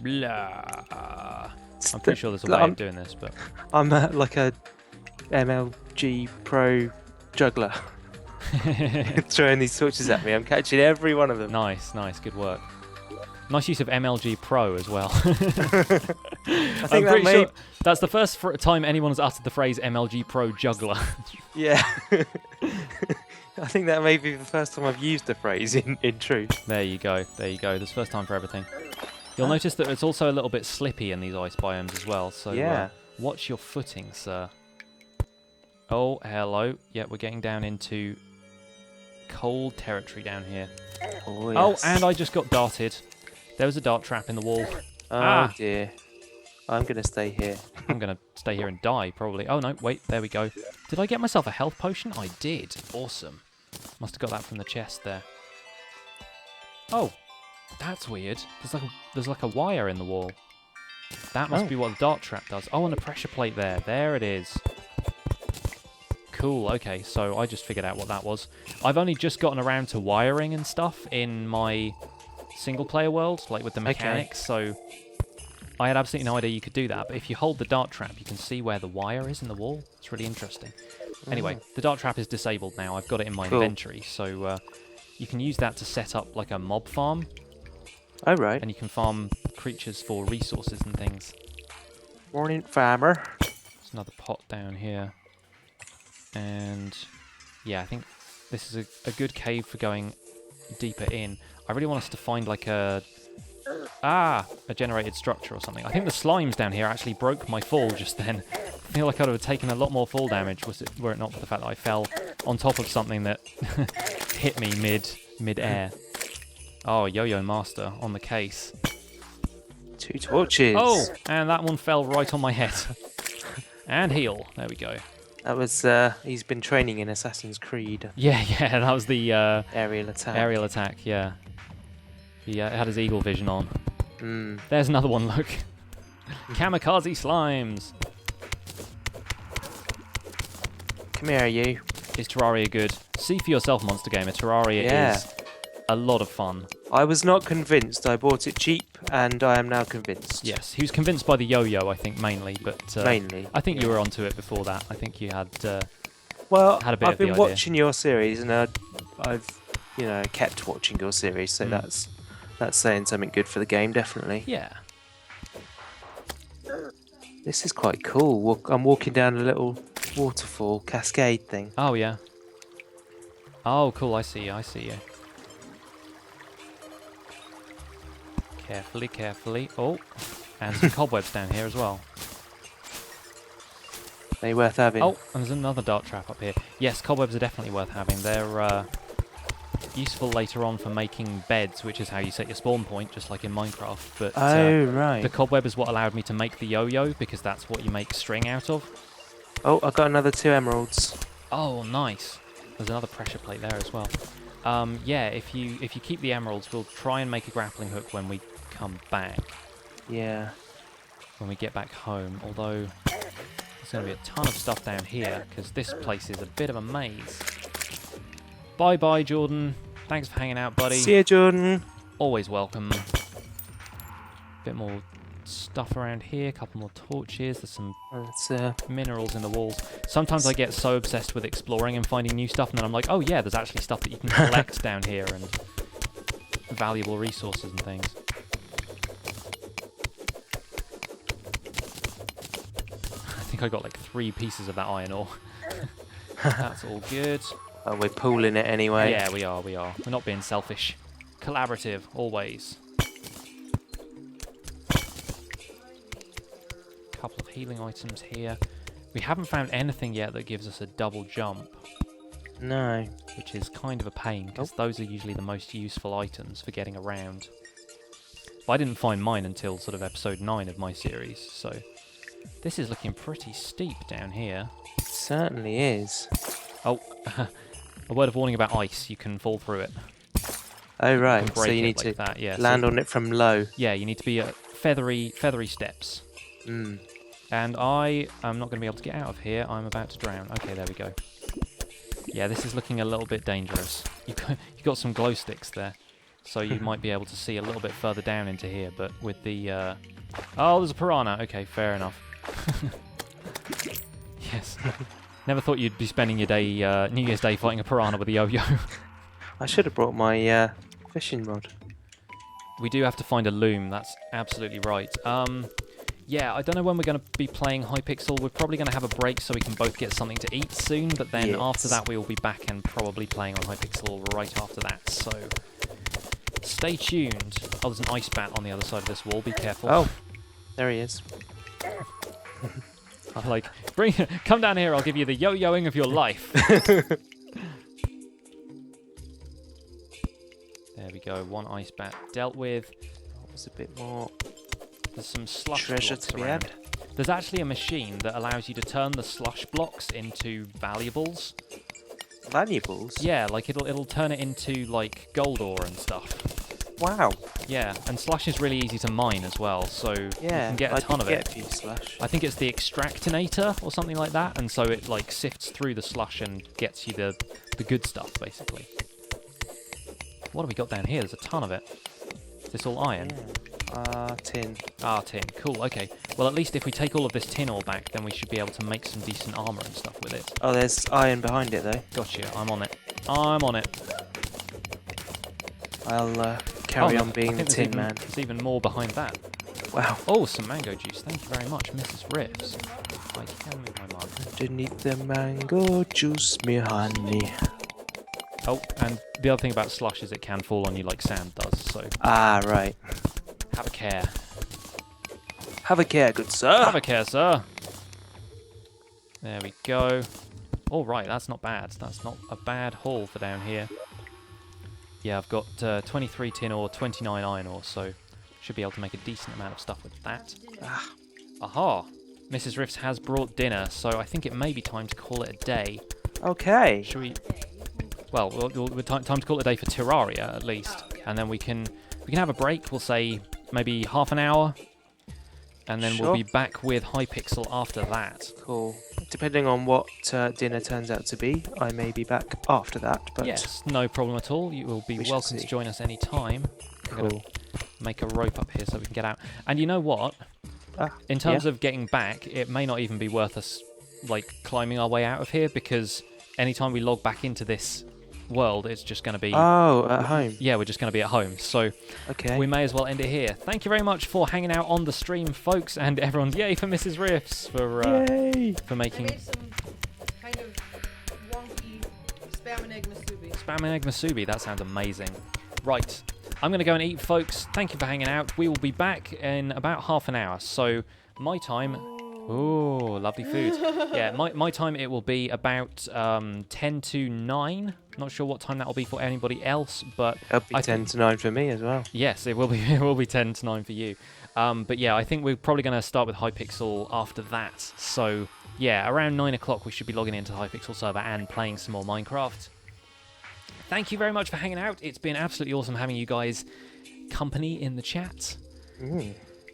Blah. I'm pretty sure there's a way of doing this, but I'm like a MLG pro juggler. Throwing these torches at me. I'm catching every one of them. Nice, good work. Nice use of MLG Pro as well. I think I'm that pretty may... sure that's the first time anyone has uttered the phrase MLG Pro juggler. Yeah. I think that may be the first time I've used the phrase in truth. There you go. There you go. There's first time for everything. You'll notice that it's also a little bit slippy in these ice biomes as well. So Yeah. watch your footing, sir. Oh, hello. Yeah, we're getting down into cold territory down here. Oh, yes. Oh, and I just got darted. There was a dart trap in the wall. Oh, dear. I'm going to stay here. I'm going to stay here and die, probably. Oh, no, wait, there we go. Did I get myself a health potion? I did. Awesome. Must have got that from the chest there. Oh, that's weird. There's like a wire in the wall. That must be what the dart trap does. Oh, and a pressure plate there. There it is. Cool, okay, so I just figured out what that was. I've only just gotten around to wiring and stuff in my single-player world, like with the mechanics, so I had absolutely no idea you could do that, but if you hold the dart trap, you can see where the wire is in the wall. It's really interesting. Anyway, the dart trap is disabled now. I've got it in my inventory, so you can use that to set up like a mob farm. Oh, right. And you can farm creatures for resources and things. Morning, farmer. There's another pot down here. And yeah, I think this is a good cave for going deeper in. I really want us to find like a generated structure or something. I think the slimes down here actually broke my fall just then. I feel like I would have taken a lot more fall damage were it not for the fact that I fell on top of something that hit me mid-air. Oh, Yo-Yo Master on the case. 2 torches. Oh, and that one fell right on my head. And heal. There we go. That was, he's been training in Assassin's Creed. Yeah, that was the aerial attack. Aerial attack, yeah. He had his eagle vision on. Mm. There's another one, look. Kamikaze slimes. Come here, you. Is Terraria good? See for yourself, Monster Gamer. Terraria is a lot of fun. I was not convinced. I bought it cheap, and I am now convinced. Yes, he was convinced by the yo-yo, I think, mainly. But mainly. I think you were onto it before that. I think you had well, had a bit I've of the been idea. watching your series, and I've kept watching your series, so that's saying something good for the game, definitely. Yeah. This is quite cool. I'm walking down a little waterfall cascade thing. Oh, yeah. Oh, cool. I see you. Carefully, carefully. Oh, and some cobwebs down here as well. They worth having. Oh, and there's another dart trap up here. Yes, cobwebs are definitely worth having. They're useful later on for making beds, which is how you set your spawn point, just like in Minecraft. But right. the cobweb is what allowed me to make the yo-yo, because that's what you make string out of. Oh, I got another 2 emeralds. Oh, nice. There's another pressure plate there as well. Yeah, if you keep the emeralds, we'll try and make a grappling hook when we come back. Yeah. When we get back home, although there's going to be a ton of stuff down here, because this place is a bit of a maze. Bye-bye, Jordan. Thanks for hanging out, buddy. See you, Jordan. Always welcome. Bit more stuff around here, a couple more torches, there's some minerals in the walls. Sometimes I get so obsessed with exploring and finding new stuff, and then I'm like, oh yeah, there's actually stuff that you can collect down here, and valuable resources and things. I think I got like 3 pieces of that iron ore. That's all good. Oh, we're pooling it anyway. Yeah, we are. We're not being selfish. Collaborative, always. Couple of healing items here. We haven't found anything yet that gives us a double jump. No. Which is kind of a pain, because those are usually the most useful items for getting around. But I didn't find mine until sort of episode 9 of my series, so this is looking pretty steep down here. It certainly is. Oh, a word of warning about ice. You can fall through it. Oh, right. So you need like to land on it from low. Yeah, you need to be at feathery steps. Mm. And I am not going to be able to get out of here. I'm about to drown. Okay, there we go. Yeah, this is looking a little bit dangerous. You got some glow sticks there, so you might be able to see a little bit further down into here. But with the oh, there's a piranha. Okay, fair enough. Yes. Never thought you'd be spending your day, New Year's Day, fighting a piranha with a yo-yo. I should have brought my fishing rod. We do have to find a loom. That's absolutely right. Yeah, I don't know when we're going to be playing Hypixel. We're probably going to have a break so we can both get something to eat soon, but then after that we will be back and probably playing on Hypixel right after that, so stay tuned. Oh, there's an ice bat on the other side of this wall. Be careful. Oh, there he is. I'm like, come down here, I'll give you the yo-yoing of your life. There we go, one ice bat dealt with. There's a bit more. There's some slush Treasure blocks to be around. had. There's actually a machine that allows you to turn the slush blocks into valuables. Valuables? Yeah, like it'll turn it into like gold ore and stuff. Wow. Yeah, and slush is really easy to mine as well, so you can get a ton of it. A few slush. I think it's the extractinator or something like that, and so it like sifts through the slush and gets you the good stuff basically. What have we got down here? There's a ton of it. Is this all iron? Tin. Ah, tin. Cool, okay. Well, at least if we take all of this tin ore back, then we should be able to make some decent armor and stuff with it. Oh, there's iron behind it, though. Gotcha, I'm on it. I'm on it. I'll carry on being the tin man. There's even more behind that. Wow. Oh, some mango juice. Thank you very much, Mrs. Riffs. I can move my mug. Underneath the mango juice, me honey. Oh, and the other thing about slush is it can fall on you like sand does, so... Ah, right. Have a care. Have a care, good sir. Have a care, sir. There we go. All right, that's not bad. That's not a bad haul for down here. Yeah, I've got 23 tin ore, 29 iron ore, so should be able to make a decent amount of stuff with that. Ah. Aha! Mrs. Riffs has brought dinner, so I think it may be time to call it a day. Okay. Should we... Well, time to call it a day for Terraria, at least. And then we can have a break, we'll say maybe half an hour. And then we'll be back with Hypixel after that. Cool. Depending on what dinner turns out to be, I may be back after that. But yes, no problem at all. You will be welcome to join us any time. I'm going to make a rope up here so we can get out. And you know what? In terms of getting back, it may not even be worth us like climbing our way out of here, because anytime we log back into this world, it's just going to be... Oh, at home. Yeah, we're just going to be at home. So we may as well end it here. Thank you very much for hanging out on the stream, folks, and everyone. Yay for Mrs. Riffs for making... I made some kind of wonky spam and egg masubi. Spam and egg masubi, that sounds amazing. Right, I'm going to go and eat, folks. Thank you for hanging out. We will be back in about half an hour. So my time... Oh, lovely food. Yeah, my time, it will be about 10 to 9. Not sure what time that will be for anybody else, but... It'll be 10 to 9 for me as well. Yes, it will be. It will be 10 to 9 for you. But yeah, I think we're probably going to start with Hypixel after that. So yeah, around 9 o'clock we should be logging into the Hypixel server and playing some more Minecraft. Thank you very much for hanging out. It's been absolutely awesome having you guys company in the chat.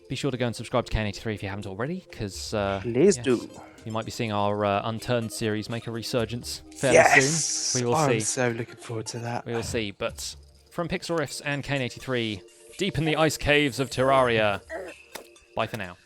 Be sure to go and subscribe to Kaine83 if you haven't already, because please do. You might be seeing our Unturned series make a resurgence fairly soon. We will see. I'm so looking forward to that. We will see. But from Pixlriffs and Kaine83, deep in the ice caves of Terraria. Bye for now.